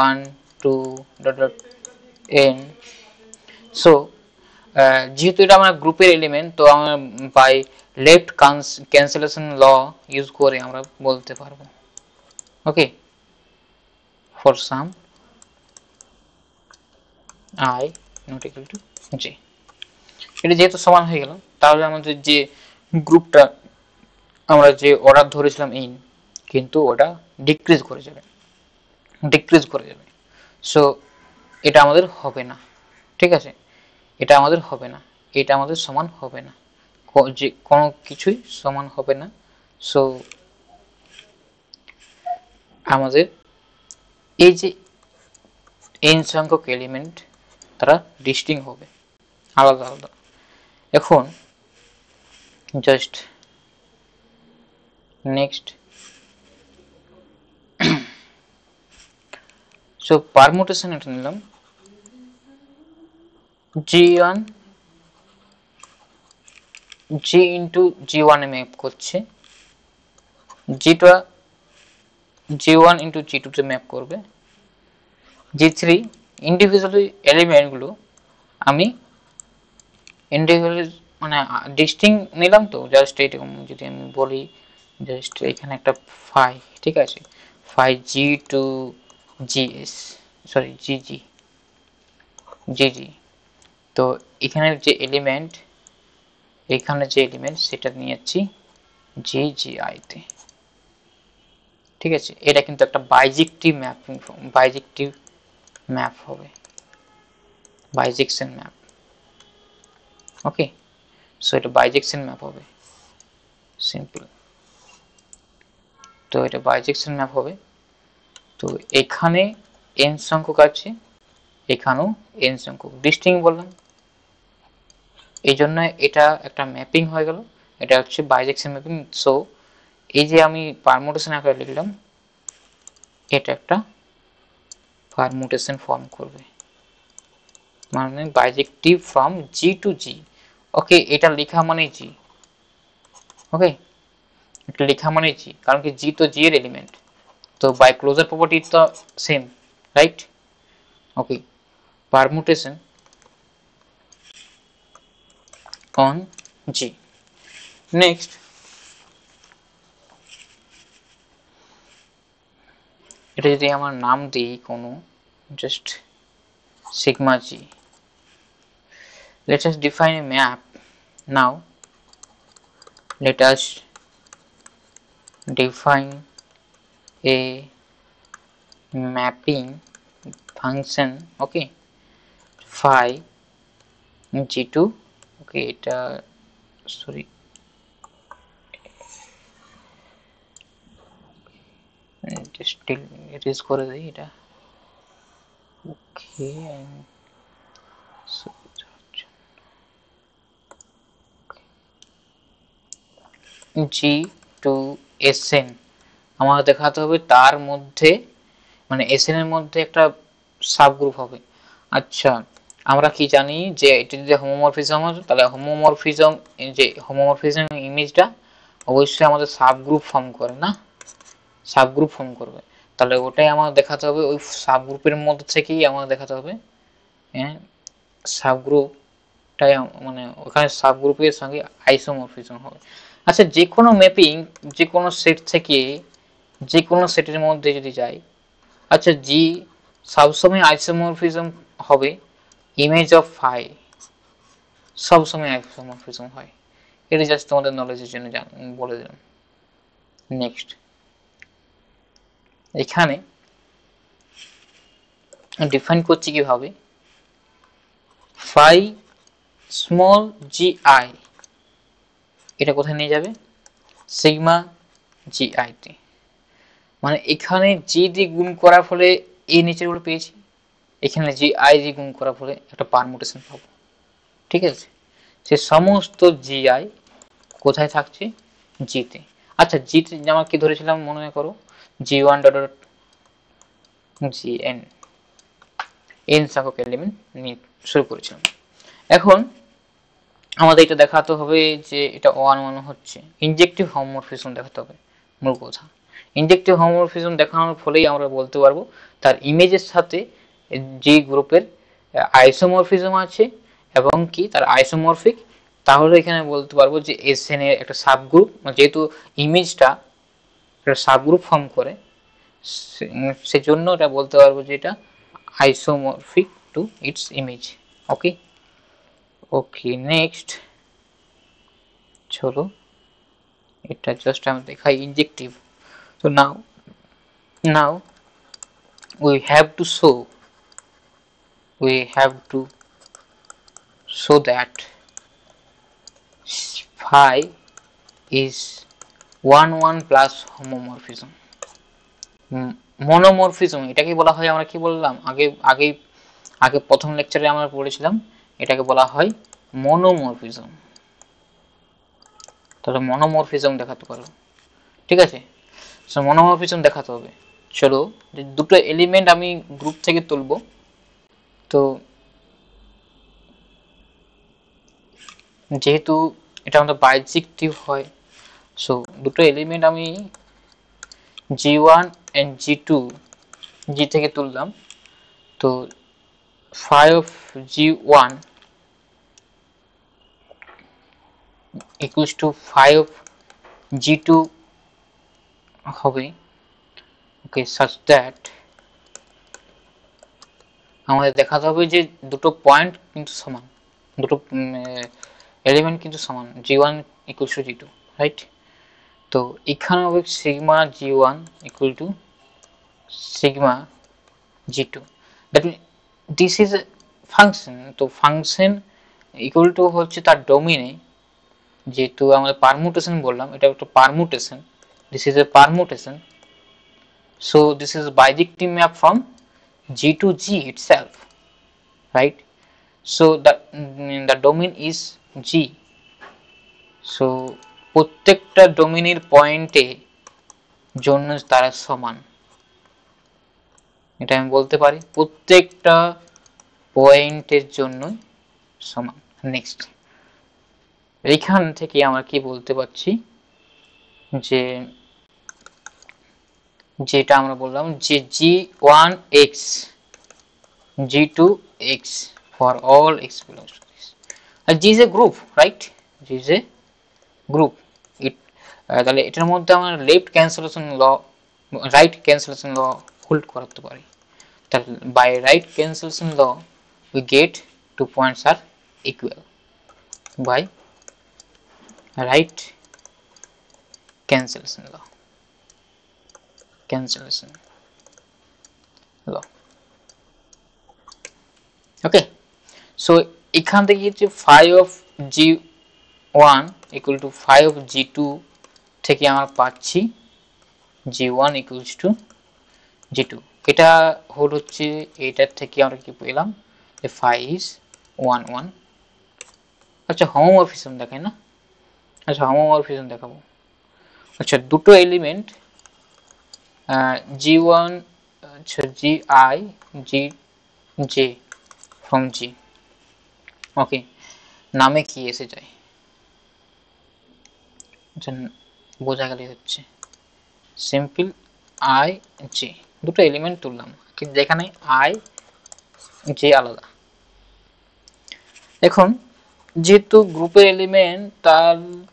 1 2 n. So যেহেতু এটা আমার গ্রুপের এলিমেন্ট, তো আমরা by left cancellation law use করে আমরা বলতে পারবো, okay, for some i not equal to j। এটা যেহেতু সমান হয়ে গেল, তাহলে আমাদের যে গ্রুপটা আমরা যে অর্ডার ধরেছিলাম n, কিন্তু ওটা ডিক্রিজ করে যাবে। সো এটা আমাদের হবে না, ঠিক আছে, এটা আমাদের হবে না, এটা আমাদের সমান হবে না, যে কোনো কিছুই সমান হবে না। সো আমাদের এই যে n সংখ্যক এলিমেন্ট তারা ডিস্টিংক্ট হবে, আলাদা আলাদা। এখন জাস্ট নেক্সট সো পারমুটেশন এটা নিলাম g1 g ইন্টু g1 এ ম্যাপ করছে, g2 g1 ইন্টু g2 তে ম্যাপ করবে, g3 ইন্ডিভিজুয়ালি এলিমেন্টগুলো আমি ইন্ডিভিজুয়ালি মানে ডিস্টিং নিলাম। তো জাস্ট এইরকম যদি আমি বলি জাস্ট এখানে একটা ফাই, ঠিক আছে, five G two GS, sorry জিজি জিজি। তো এখানের যে এলিমেন্ট, এখানে যে এলিমেন্ট সেটা নিয়ে যাচ্ছি জিজিআই তে, ঠিক আছে। এটা কিন্তু একটা বাইজেক্টিভ ম্যাপিং, বাইজেক্টিভ ম্যাপ হবে, বাইজেকশন ম্যাপ। ওকে, সো এটা বাইজেকশন ম্যাপ হবে, সিম্পল। তো এটা বাইজেকশন ম্যাপ হবে। তো এখানে n সংখ্যক আছে, এখানেও n সংখ্যক, ডিস্টিং বললাম, এই জন্য এটা একটা ম্যাপিং হয়ে গেল, এটা হচ্ছে বাইজেকশন ম্যাপিং। সো এই যে আমি পারমুটেশন আকারে লিখলাম, এটা একটা পারমুটেশন ফর্ম করবে, মানে বাইজেক্টিভ ফ্রম জি টু জি। ওকে, এটা লেখা মানে জি, ওকে, এটা লেখা মানে জি, কারণ কি জি তো জি এর এলিমেন্ট, তো বাই ক্লোজার প্রপার্টি তো same, right. Okay, permutation on G. Next, এটা যদি আমার নাম দিই কোনো, just sigma G. Let us define a map. Now let us define a mapping function, okay, phi G2, okay, এটা sorry still it is করে দেই এটা, okay, and so G2SN আমাদের দেখাতে হবে, তার মধ্যে মানে SN এর মধ্যে একটা সাবগ্রুপ হবে। আচ্ছা, আমরা কি জানি যে এটা যদি হোমোমরফিজম হয়, তাহলে হোমোমরফিজম, যে হোমোমরফিজম ইমেজটা অবশ্যই আমাদের সাবগ্রুপ ফর্ম করে না, সাবগ্রুপ ফর্ম করবে। তাহলে ওটাই আমাদের দেখাতে হবে, ওই সাবগ্রুপের মধ্যে থেকেই আমাদের দেখাতে হবে, হ্যাঁ, সাবগ্রুপটাই মানে ওখানে সাবগ্রুপের সঙ্গে আইসোমরফিজম হবে। আচ্ছা, যে কোনো ম্যাপিং যে কোনো সেট থেকে যে কোনো সেটের মধ্যে যদি যাই, আচ্ছা জি সবসময় আইসোমরফিজম হবে, ইমেজ অফ ফাই সবসময় আইসোমরফিজম হয়, এটা জাস্ট তোমাদের নলেজের জন্য বলে দিলাম। নেক্সট, এখানে ডিফাইন করছি কিভাবে, ফাই স্মল জি আই, এটা কোথায় নিয়ে যাবে, সিগমা জি আই তে, মানে এখানে জি দিয়ে গুণ করার ফলে এই নিচের গুলো পেয়েছি, এখানে জি আই দিয়ে গুণ করার ফলে একটা পারমুটেশন পাবো, ঠিক আছে। সে সমস্ত জি আই কোথায় থাকছে, জিতে। আচ্ছা, জিতে আমরা কি ধরেছিলাম মনে করো, G one dot dot G N, N সংখ্যক এলিমেন্ট নিয়ে শুরু করেছিলাম। এখন আমাদের এটা দেখাতে হবে যে এটা ওয়ান ওয়ান হচ্ছে, ইনজেক্টিভ হোমোমরফিজম দেখাতে হবে, মূল কথা। ইনজেক্টিভ হোমোমরফিজম দেখানোর ফলেই আমরা বলতে পারবো তার ইমেজের সাথে যে গ্রুপের আইসোমরফিজম আছে এবং কি তার আইসোমরফিক, তাহলে এখানে বলতে পারবো যে এসএন এর একটা সাবগ্রুপ, যেহেতু ইমেজটা একটা সাবগ্রুপ ফর্ম করে, সেজন্য এটা বলতে পারবো যে এটা isomorphic to its image. Okay, okay, next চলো এটা জাস্ট আমি দেখাই ইনজেক্টিভ। So now we have to show that phi is 1 1 plus homomorphism. Monomorphism এটাকে বলা হয়, আমরা কি বললাম আগে আগে আগে প্রথম লেকচারে আমরা পড়েছিলাম, এটাকে বলা হয় মনোমরফিজম। তাহলে মনোমরফিজম দেখাতে পারো, ঠিক আছে। সো মনোমরফিজম দেখাতে হবে, চলো দুটো এলিমেন্ট আমি গ্রুপ থেকে তুলবো। তো যেহেতু এটা আমাদের বাইজেক্টিভ হয়, সো দুটো এলিমেন্ট আমি g1 and g2 g থেকে তুললাম। তো 5g1 equals to 5g2 হবে। ওকে, such that আমাদের দেখাতে হবে যে দুটো পয়েন্ট কিন্তু সমান, দুটো এলিমেন্ট কিন্তু সমান, g1 equals to g2, right? তো এখানে হবে sigma g1 equal to sigma g2, that means this is a function। তো ফাংশন ইকুয়াল টু হচ্ছে তার ডোমেইনে, যেহেতু আমরা পারমুটেশন বললাম, এটা একটা permutation, this is a permutation, so this is bijective map from g to g itself, right? So the domain is g, so প্রত্যেকটা ডোমেইনের পয়েন্টে জন্য তারা সমান, এটা আমি বলতে পারি প্রত্যেকটা পয়েন্টের জন্য সমান। নেক্সট, এইখান থেকে আমরা কি বলতে পারছি যে যেটা আমরা বললাম যে g1x g2x for all x belongs to this, and g is a group, right? g is a group, it তাহলে এটার মধ্যে আমরা left cancellation law, right cancellation law hold করতে পারি। তাহলে by right cancellation law we get two points are equal by right cancellation law, cancellation law, okay? So এখান থেকে যে 5 of g1 equal to 5 of g2 থেকে আমরা পাচ্ছি g1 equals to g2, এটা হোল হচ্ছে এটার থেকে আমরা কি পেলাম যে 5 is 1 1। আচ্ছা হোমোমরফিজম দেখায় না, আচ্ছা হোমোমরফিজম দেখাবো। আচ্ছা দুটো এলিমেন্ট g1 আচ্ছা gi gj from g, ওকে, নামে কি এসে যায়, আচ্ছা বোঝা গেলে হচ্ছে সিম্পল i j, দুটো এলিমেন্ট তুললাম কিন্তু যেখানে i j আলাদা। এখন যেহেতু গ্রুপের এলিমেন্ট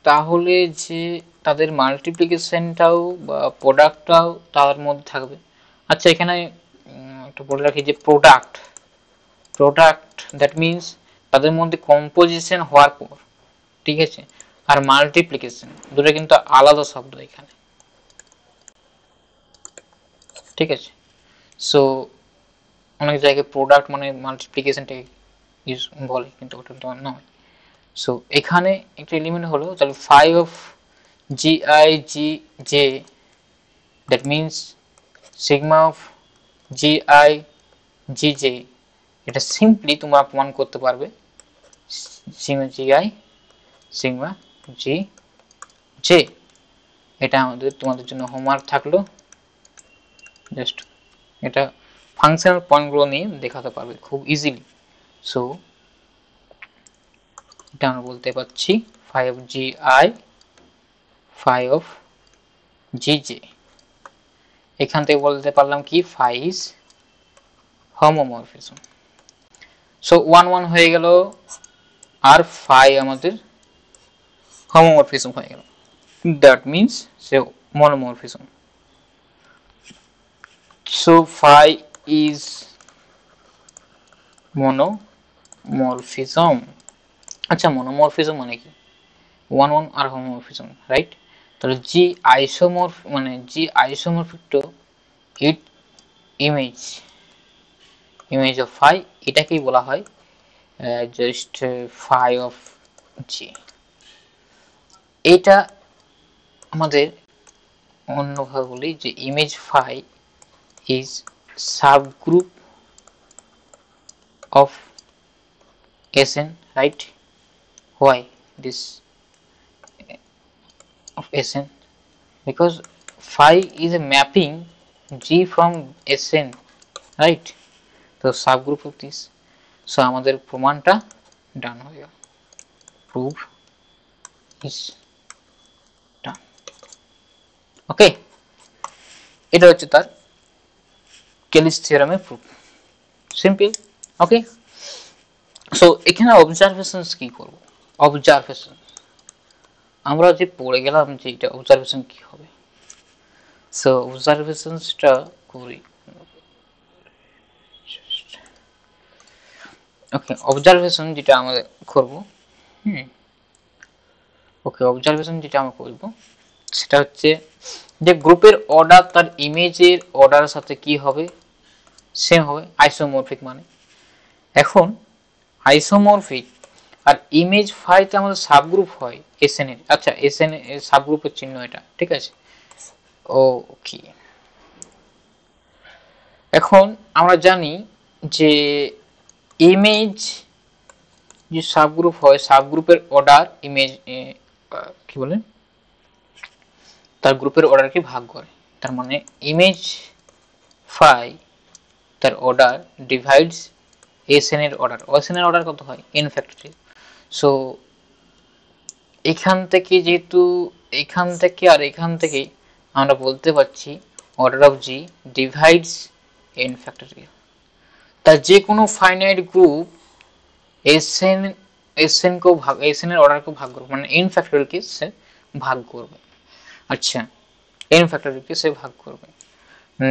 তাহলে যে তাদের মাল্টিপ্লিকেশনটাও বা প্রোডাক্টটাও তার মধ্যে থাকবে। আচ্ছা এখানে একটা বলে রাখি যে প্রোডাক্ট দ্যাট মিনস তাদের মধ্যে কম্পোজিশন হওয়ার পর, ঠিক আছে, আর মাল্টিপ্লিকেশন দুটো কিন্তু আলাদা শব্দ এখানে, ঠিক আছে? সো অনেক জায়গায় প্রোডাক্ট মানে মাল্টিপ্লিকেশনটাকে ইউজ বলে কিন্তু ওটা তো নয়। সো এখানে একটা এলিমেন্ট হলো তাহলে 5 of gi gj, that means sigma of gi gj, এটা সিম্পলি তোমরা প্রমাণ করতে পারবে sigma gi sigma gj। এটা আমাদের তোমাদের জন্য হোমওয়ার্ক থাকলো, জাস্ট এটা ফাংশনাল পয়েন্টগুলো নিয়ে দেখাতে পারবে খুব ইজিলি। সো এটা আমরা বলতে পারছি 5 of gi 5 of gj, এখান থেকে বলতে পারলাম কি 5 is homomorphism। সো 1 1 হয়ে গেল আর 5 আমাদের homomorphism হয়ে গেল, that means say monomorphism। so 5 is monomorphism। আচ্ছা মনোমরফিজম মানে কি, 1 1 আর হোমোমরফিজম, রাইট? তাহলে জি আইসোমরফ মানে G isomorphic to it image of phi, এটাকেই বলা হয় জাস্ট ফাই অফ জি। এটা আমাদের অন্যভাবে বলি যে image phi is subgroup of Sn, right? Why this of Sn? Because phi is a mapping G from Sn, right? So subgroup of this. So আমাদের প্রমাণটা ডান হয়ে গেল, প্রুভ ইজ ডান। ওকে, এটা হচ্ছে তার কেলিস থিওরামের প্রুফ, সিম্পল। ওকে, সো এখানে observations কি করব? অবজারভেশন আমরা যে পড়ে গেলাম যে এটা অবজারভেশন কি হবে। সো অবজারভেশনসটা করি। ওকে, অবজারভেশন যেটা আমাদের করব, ওকে, অবজারভেশন যেটা আমরা করব সেটা হচ্ছে যে গ্রুপের অর্ডার তার ইমেজের অর্ডারের সাথে কি হবে, সেম হবে, আইসোমরফিক মানে। এখন আইসোমরফিক আর ইমেজ ফাইতে আমাদের সাবগ্রুপ হয় এসএন এর। আচ্ছা, এসএন এর সাবগ্রুপের চিহ্ন এটা, ঠিক আছে। ওকে, এখন আমরা জানি যে ইমেজ যে সাবগ্রুপ হয়, সাবগ্রুপের অর্ডার ইমেজ কি বলে, তার গ্রুপের অর্ডারকে ভাগ করে। তার মানে ইমেজ ফাই তার অর্ডার ডিভাইডস এসএন এর অর্ডার। এসএন এর অর্ডার কত হয়? n factorial. সো এখান থেকে যেহেতু এখান থেকে আর এখান থেকে আমরা বলতে পারছি order of G divides n factorial. তার যে কোনো ফাইনাইট গ্রুপ এসএন কেও ভাগ, এসএন এর অর্ডারকে ভাগ করবে, মানে n ফ্যাক্টরিয়ালকে সে ভাগ করবে। আচ্ছা, n ফ্যাক্টরিয়ালকে সে ভাগ করবে।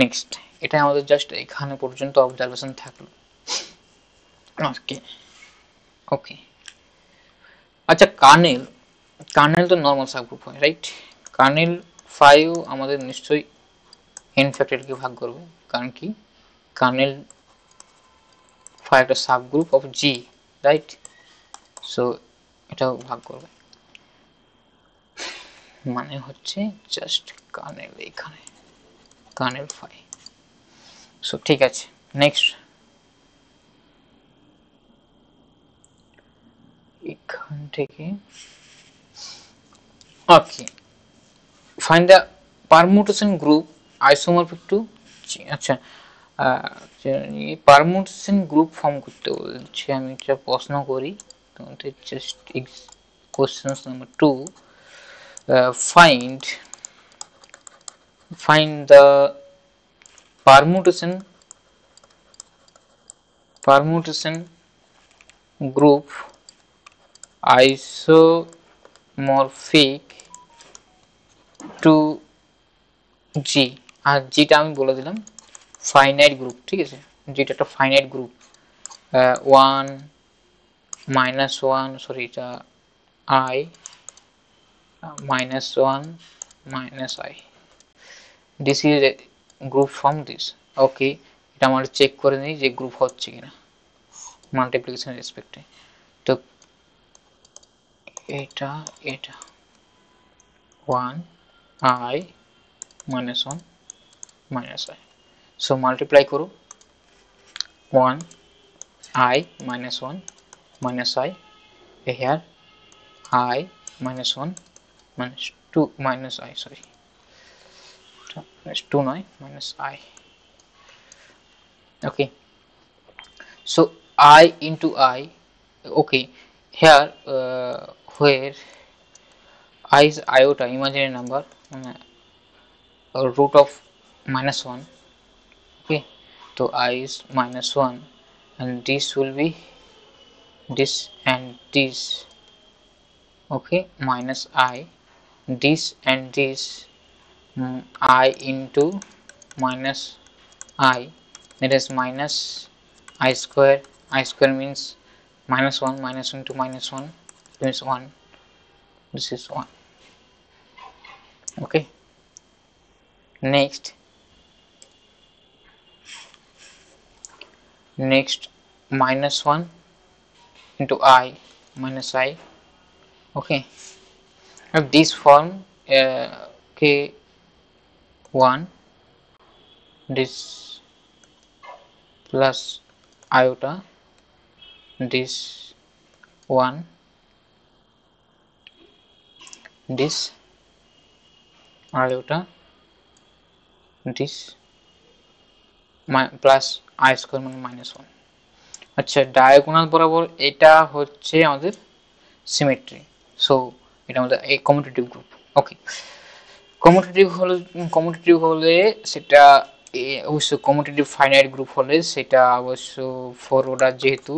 নেক্সট, এটা আমাদের জাস্ট এখানে পর্যন্ত অবজারভেশন থাকলো। ওকে ওকে, আচ্ছা, কার্নেল, কার্নেল তো নর্মাল সাবগ্রুপ হয়, রাইট? কার্নেল ফাইও আমাদের নিশ্চয়ই n ফ্যাক্টরিয়ালকে ভাগ করবে, কারণ কি কার্নেল ফাই একটা subgroup of G, right? So এটাও ভাগ করবে, মানে হচ্ছে জাস্ট কার্নেল এখানে, কার্নেল ফাই। সো ঠিক আছে, নেক্সট এখান থেকে okay, find the permutation group isomorphic to. আচ্ছা, পারমুটেশন গ্রুপ ফর্ম করতে বলছে, আমি একটা প্রশ্ন করি তোমাদের, just question number 2, find the permutation group isomorphic to G। আর যেটা আমি বলে দিলাম ফাইনাইট গ্রুপ, ঠিক আছে, যেটা একটা ফাইনাইট গ্রুপ, 1 -1, সরি এটা I -1 -I, this is a group from this। ওকে, এটা আমরা চেক করে নিই যে গ্রুপ হচ্ছে কিনা মাল্টিপ্লিকেশন রেসপেক্টে। তো এটা এটা 1 I -1 -I, সো মাল্টিপ্লাই করো 1 I -1 -I, here I -1 -2 -I, sorry, -2 নয়, -I। okay, so I into I, okay, here where I is iota, imaginary number, root of -1, okay, so I is -1 and this will be this and this, okay, minus I, this and this, I into minus I, that is minus I square. I square means -1, -1 to -1 means 1, this is 1, okay. Next -1 into I minus I, okay, of this form, k1 this plus iota this 1 this iota this plus I square মানে -1। আচ্ছা, diagonal বরাবর এটা হচ্ছে আমাদের symmetry, so এটা আমাদের এই commutative group. ওকে, commutative হলে সেটা অবশ্য কমিউটেটিভ ফাইনাইট গ্রুপ হলে সেটা অবশ্য 4 অর্ডার যেহেতু,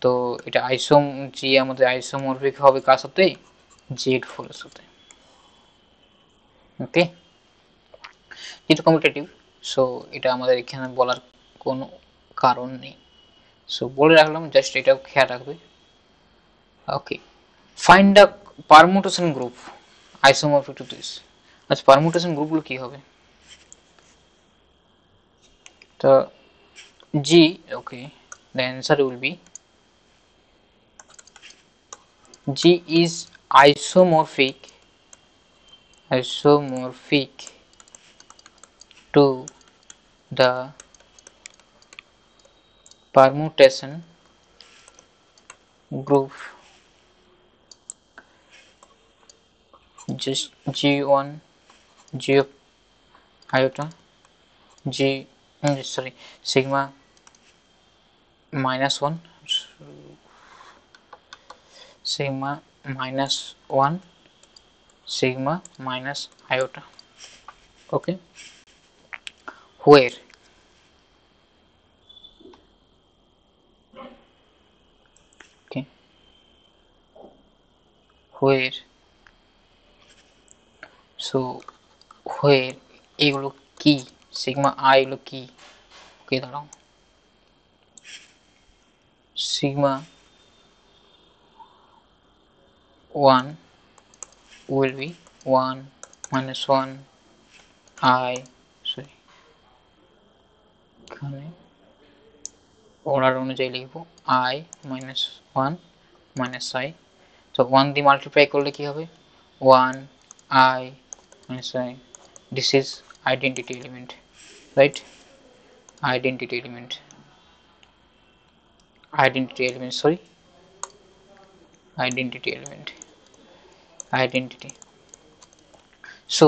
তো এটা জি আমাদের আইসোমরফিক হবে কার সাথে, Z4 এর সাথে। ওকে, যেহেতু কমিউটেটিভ, সো এটা আমাদের এখানে বলার কোনো কারণ নেই, সো বলে রাখলাম, জাস্ট এটাও খেয়াল রাখবে। Okay, find the permutation group isomorphic to this. আচ্ছা, পারমুটেশন গ্রুপগুলো কি হবে? তো G, okay, the answer will be G is isomorphic to the permutation group just G1 G of iota G sorry sigma -1 sigma -1 sigma minus iota. Okay, where okay where so where এগুলো কি, sigma I এগুলো কি? ওকে, দাঁড়াও, sigma 1 will be 1 minus 1 I, sorry, এখানে order অনুযায়ী লিখবো I minus 1 minus I, তো 1 দিয়ে মাল্টিপ্লাই করলে কি হবে, 1 I minus I, this is identity element, right? Identity element, sorry, identity element, identity, so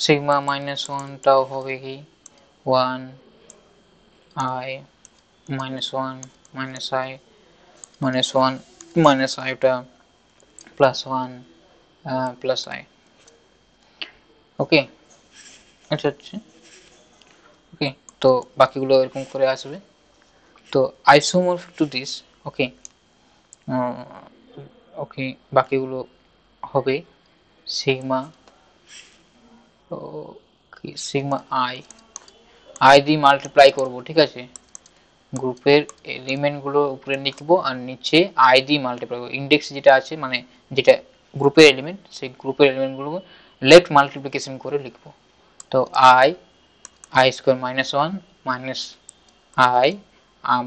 sigma -1 টাও হবে কি 1 I minus 1 minus I minus 1 minus I টা plus 1 plus I। ওকে, আচ্ছা আচ্ছা, ওকে, তো বাকিগুলো এরকম করে আসবে। তো আইসোমরফিক টু দিস, ওকে, ওকে, বাকিগুলো হবে সিগমা সিগমা আই দিয়ে মাল্টিপ্লাই করব, ঠিক আছে, গ্রুপের এলিমেন্টগুলো উপরে লিখবো আর নিচে আই দিয়ে মাল্টিপ্লাই করবো, ইন্ডেক্স যেটা আছে মানে যেটা গ্রুপের এলিমেন্ট, সেই গ্রুপের এলিমেন্টগুলো লেফট মাল্টিপ্লিকেশন করে লিখবো। তো I square -1 minus I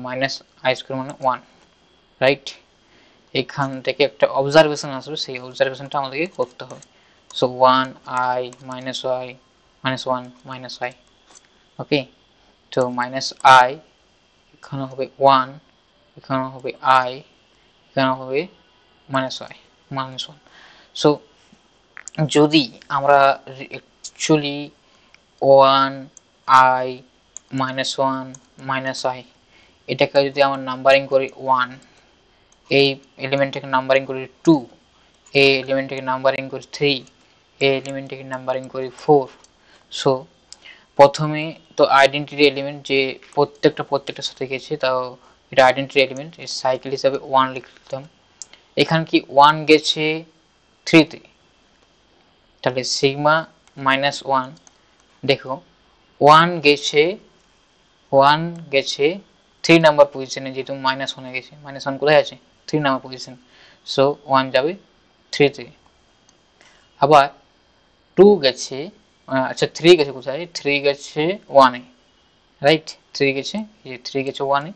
minus I square মানে 1, রাইট? এখান থেকে একটা অবজারভেশন আসবে, সেই অবজারভেশনটা আমাদেরকে করতে হবে। So 1 I minus I minus 1 minus I, ওকে, তো মাইনাস I এখানে হবে 1, এখানে হবে I, এখানে হবে -1। সো যদি আমরা অ্যাকচুয়ালি 1 I -1 -I এটাকে যদি আমরা নাম্বারিং করি 1, এই এলিমেন্টটাকে নাম্বারিং করি 2, এই এলিমেন্টটাকে নাম্বারিং করি 3, এই এলিমেন্টটাকে নাম্বারিং করি 4, সো প্রথমে তো আইডেন্টিটি এলিমেন্ট যে প্রত্যেকটার সাথে গেছে, তাও এটা আইডেন্টিটি এলিমেন্ট, এই সাইকেল হিসাবে 1 লিখতাম। এখানে কি 1 গেছে 3 তে, তাহলে সিগমা -1, দেখো 1 গেছে 3 নাম্বার পজিশনে, যেহেতু -1 গেছে, -1 কোথায় আছে, 3 নাম্বার পজিশন, সো 1 যাবে 3 তে। আবার 2 গেছে, আচ্ছা 3 গেছে কোথায়, 3 গেছে 1 এ, রাইট, 3 গেছে 1 এ,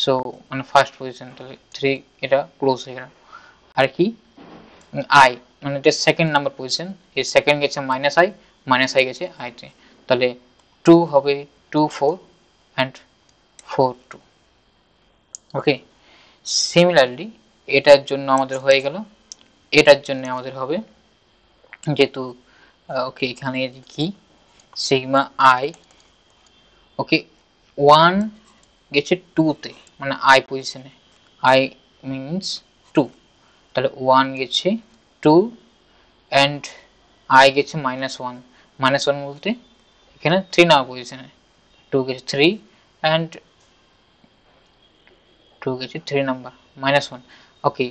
সো মানে ফার্স্ট পজিশন, তাহলে 3 এটা ক্লোজ হয়ে গেল। আর কি আই মানে এটা সেকেন্ড নাম্বার পজিশন, এই সেকেন্ড গেছে -I গেছে I তে, তাহলে 2 হবে 2 4 and 4 2। ওকে, সিমিলারলি এটার জন্য আমাদের হয়ে গেল, এটার জন্য আমাদের হবে, যেহেতু ওকে এখানে কি সিগমা আই, ওকে 1 গেছে 2 তে, মানে I পজিশনে, I মিন্স 2, তাহলে 1 গেছে 2 অ্যান্ড I গেছে -1, -1 বলতে এখানে 3 নাম্বার পজিশনে, 2 গেছে 3 অ্যান্ড 2 গেছে 3 নাম্বার, -1, ওকে,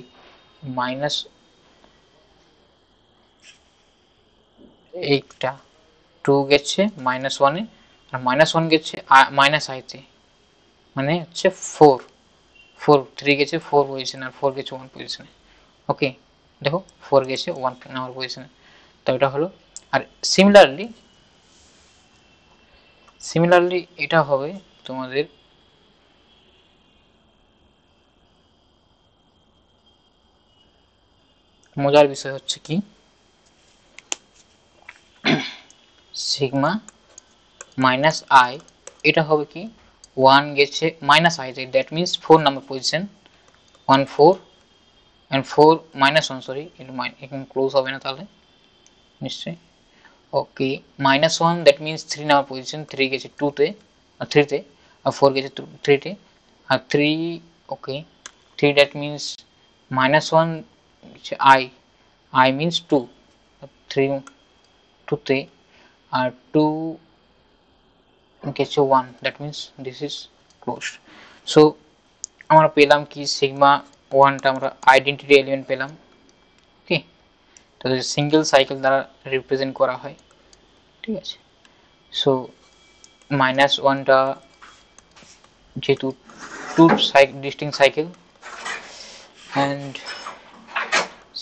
মাইনাস এইটা 2 গেছে -1 এ, আর -1 গেছে মাইনাস আইতে, মানে হচ্ছে 4, 3 গেছে 4 পজিশন আর 4 গেছে 1 পজিশনে, ওকে, দেখো 4 গেছে 1 নাম্বার পজিশনে, তো এটা হলো। আর সিমিলারলি এটা হবে তোমাদের মজার বিষয় হচ্ছে কি, সিগমা মাইনাস আই, এটা হবে কি 1 গেছে minus I, that means 4 number position, 1 4 and 4 -1, sorry এখানে ক্লোজ হবে না তাহলে নিশ্চয়ই, ওকে, -1 দ্যাট মিনস 3 নাম্বার পজিশন, 3 গেছে 2 তে, 3 তে, আর 4 গেছে 3 তে, আর 3, ওকে, 3 দ্যাট মিনস -1 I means 2, 3 2 তে, আর 2 গেছে 1, that means this is closed. So আমরা পেলাম কি সিগমা 1টা আমরা আইডেন্টিটি এলিমেন্ট পেলাম, ওকে, তাহলে সিঙ্গেল সাইকেল দ্বারা রিপ্রেজেন্ট করা হয়, ঠিক আছে। সো -1টা যেহেতু 2 distinct cycle, and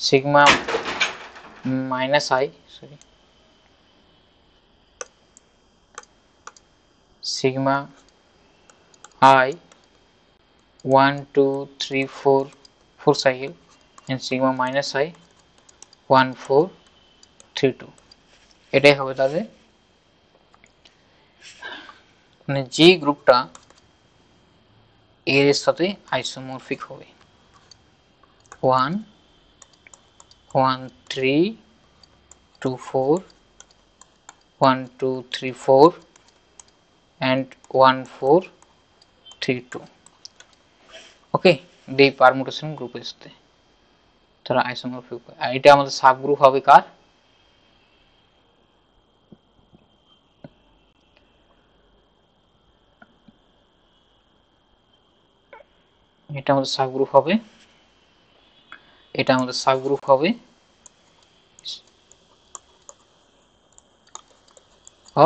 sigma minus I, sorry, sigma I 1 2 3 4 cycle, and sigma minus I 1 4 3 2, এটাই হবে তাদের, মানে যে গ্রুপটা এর সাথে আইসোমরফিক হবে, 1 1 3 2 4 1 2 3 4 and 1 4 3 2, ওকে, এই পারমুটেশন গ্রুপের সাথে তারা আইসোমরফিক, আর এটা আমাদের সাব গ্রুপ হবে কার, এটা আমাদের সাব গ্রুপ হবে, এটা আমাদের সাব গ্রুপ হবে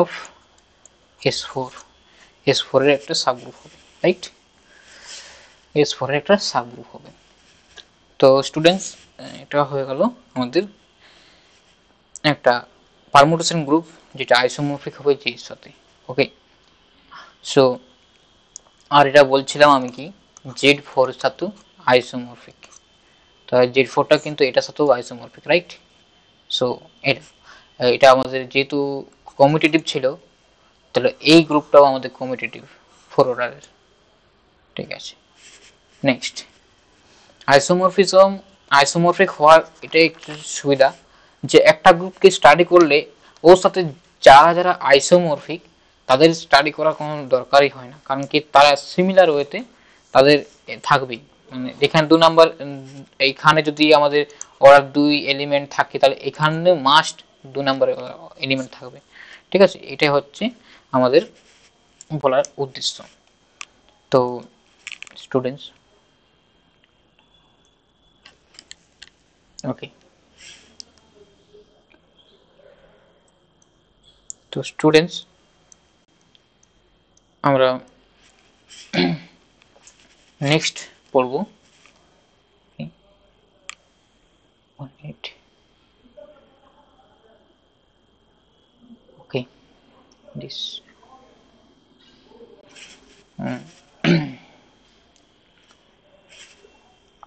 অফ S4, S4 এর একটা সাব গ্রুপ হবে, রাইট, S4 এর একটা সাব গ্রুপ হবে। তো স্টুডেন্টস, এটা হয়ে গেল আমাদের একটা পারমুটেশন গ্রুপ যেটা আইসোমরফিক হবে জি এর সাথে, ওকে। সো আর এটা বলছিলাম আমি কি Z4 এর সাথে আইসোমরফিক, তো Z4টা কিন্তু এটার সাথেও আইসোমরফিক, রাইট। সো এটা আমাদের যেহেতু কমিউটেটিভ ছিল, তাহলে এই গ্রুপটাও আমাদের কমিউটেটিভ 4 অর্ডারের, ঠিক আছে। নেক্সট আইসোমরফিক হওয়ার এটাই একটু সুবিধা যে একটা গ্রুপকে স্টাডি করলে ওর সাথে যারা যারা আইসোমরফিক তাদের স্টাডি করার কোনো দরকারই হয় না, কারণ কি তারা সিমিলার ওয়েতে তাদের থাকবেই, মানে এখানে 2 নাম্বার, এইখানে যদি আমাদের অর্ডার 2 এলিমেন্ট থাকে তাহলে এখানে মাস্ট 2 নাম্বার এলিমেন্ট থাকবে, ঠিক আছে, এটাই হচ্ছে আমাদের বলার উদ্দেশ্য। তো স্টুডেন্টস, ওকে, তো স্টুডেন্টস আমরা নেক্সট পড়ব, ওকে, this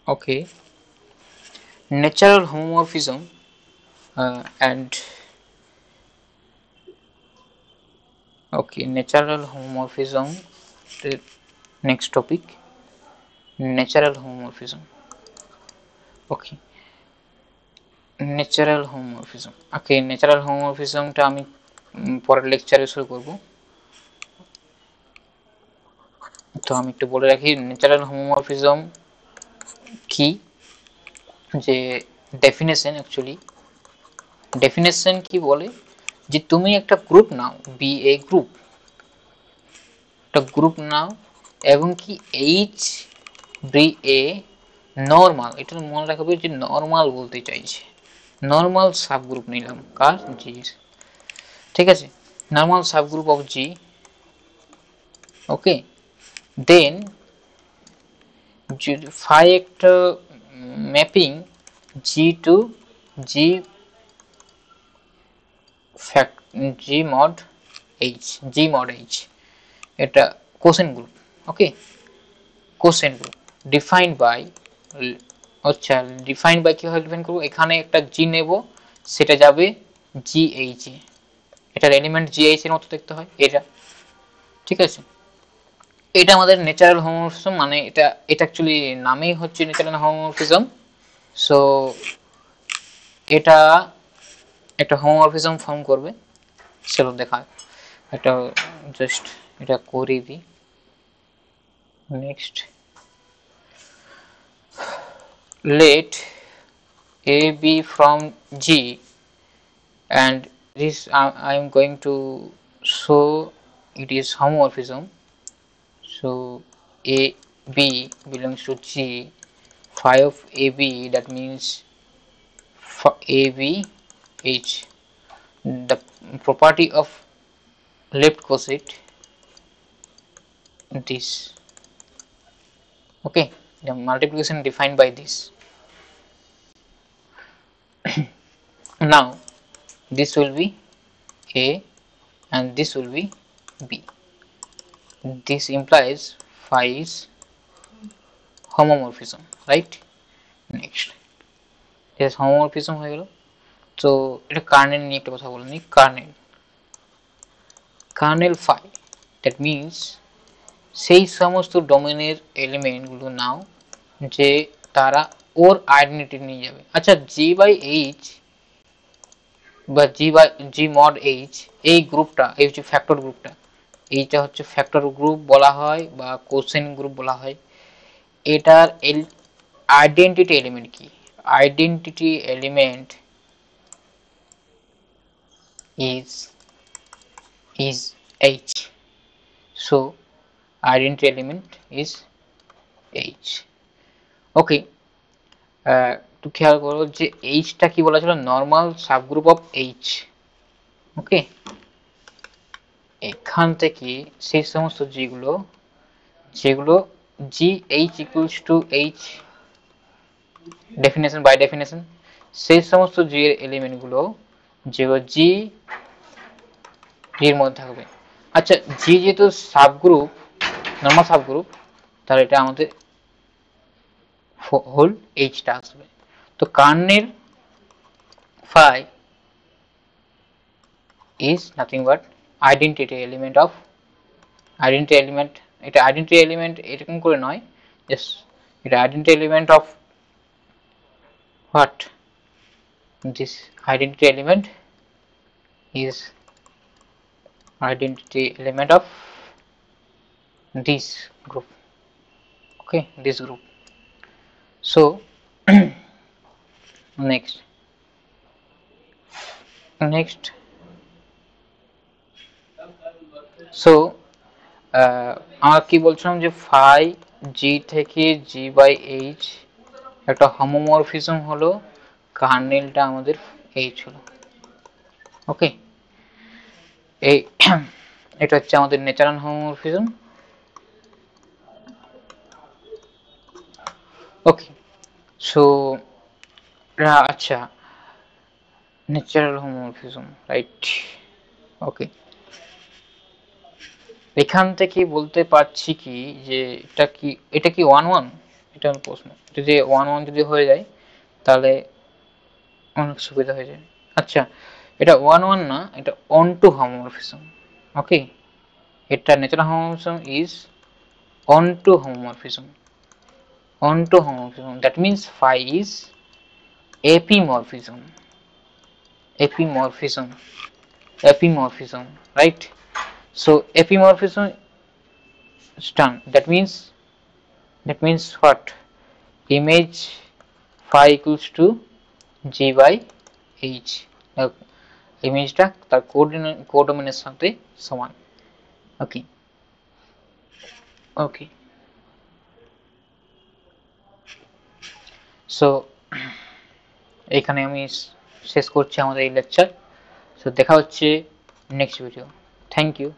okay, natural homomorphism and okay, natural homomorphism, the next topic, natural homomorphism, okay, natural homomorphism, okay, natural homomorphism টা আমি পরের লেকচারে শুরু করব, তো আমি একটু বলে রাখি ন্যাচারাল হোমোমরফিজম কি, যে ডেফিনেশন কি বলে যে তুমি একটা group now, B A group, একটা গ্রুপ নাও এবং কি এইচ বি এ নর্মাল, এটা মনে রাখবে যে নর্মাল বলতে চাইছে, নর্মাল সাবগ্রুপ নিলাম কার, জি, ঠিক আছে, normal subgroup of G. Okay, then phi একটা mapping G to G fact G mod H, এটা coset group. Okay, coset group defined by, আচ্ছা ডিফাইন্ড বাই কিভাবে ডিফাইন করব, এখানে একটা জি নেব, সেটা যাবে জি এইচ এ, এটার এলিমেন্ট জি এইচ এর মতো দেখতে হয় এটা, ঠিক আছে। এটা আমাদের ন্যাচারাল হোমোমরফিজম, মানে এটা অ্যাকচুয়ালি নামেই হচ্ছে ন্যাচারাল হোমোমরফিজম। সো এটা একটা হোমোমরফিজম ফর্ম করবে, চলো দেখা এটা, জাস্ট এটা করে দিই। Next, let a be from G, and this I am going to show it is homomorphism. So a b belongs to G, phi of a b, that means a b h, the property of left coset, this. Okay, the multiplication defined by this. Now this will be a and this will be b. This implies phi is homomorphism, right? Next, yes, homomorphism হয়ে গেল। তো এটা kernel নিয়ে একটা কথা বলে নিই। Kernel phi, that means সেই সমস্ত ডোমেনের এলিমেন্টগুলো নাও যে তারা ওর আইডেন্টিটি নিয়ে যাবে। আচ্ছা, জি বাই এইচ বা জি মড এইচ, এই গ্রুপটা, এই যে ফ্যাক্টর গ্রুপটা, এইটা হচ্ছে ফ্যাক্টর গ্রুপ বলা হয় বা কোসেন গ্রুপ বলা হয়। এটার আইডেন্টিটি এলিমেন্ট কি? Identity element is H. So identity element is H. Okay, একটু খেয়াল করো যে Hটা কি বলা ছিল, normal subgroup of H। Okay, এখান থেকে সেই সমস্ত যেগুলো g h equals to h, definition by definition, সেই সমস্ত জি এর এলিমেন্ট গুলো যেগুলো জি এর মধ্যে থাকবে। আচ্ছা, জি যেহেতু সাবগ্রুপ, নর্মাল সাবগ্রুপ, তাহলে এটা আমাদের হোল এইচটা আসবে। তো kernel phi is nothing but identity element of identity element, এটা identity element এরকম করে নয়, জাস্ট এটা identity element of what, this identity element is identity element of this group. Okay, this group. So next so আমরা কি বলছিলাম যে five G থেকে জি বাই এইচ একটা হোমোমরফিজম হলো, কার্নেলটা আমাদের এইচ হলো। ওকে, এই এটা হচ্ছে আমাদের ন্যাচারাল হোমোমরফিজম। ওকে, সো আচ্ছা, ন্যাচারাল হোমোমরফিজম, রাইট। ওকে, এখান থেকে বলতে পারছি কি যে এটা কি ওয়ান ওয়ান, এটা প্রশ্ন। যদি ওয়ান ওয়ান যদি হয়ে যায় তাহলে অনেক সুবিধা হয়ে যায়। আচ্ছা, এটা ওয়ান ওয়ান না, এটা অন টু হোমোমরফিজম। ওকে, এটা natural homomorphism is onto homomorphism, that means phi is epimorphism, epimorphism, right? So epimorphism stun. That means what? Image phi equals to g by h. ইমেজটা তার কোডোমিনের সাথে সমান। ওকে okay so এখানে আমি শেষ করছি আমাদের এই লেকচার। সো দেখা হচ্ছে নেক্সট ভিডিও। Thank you.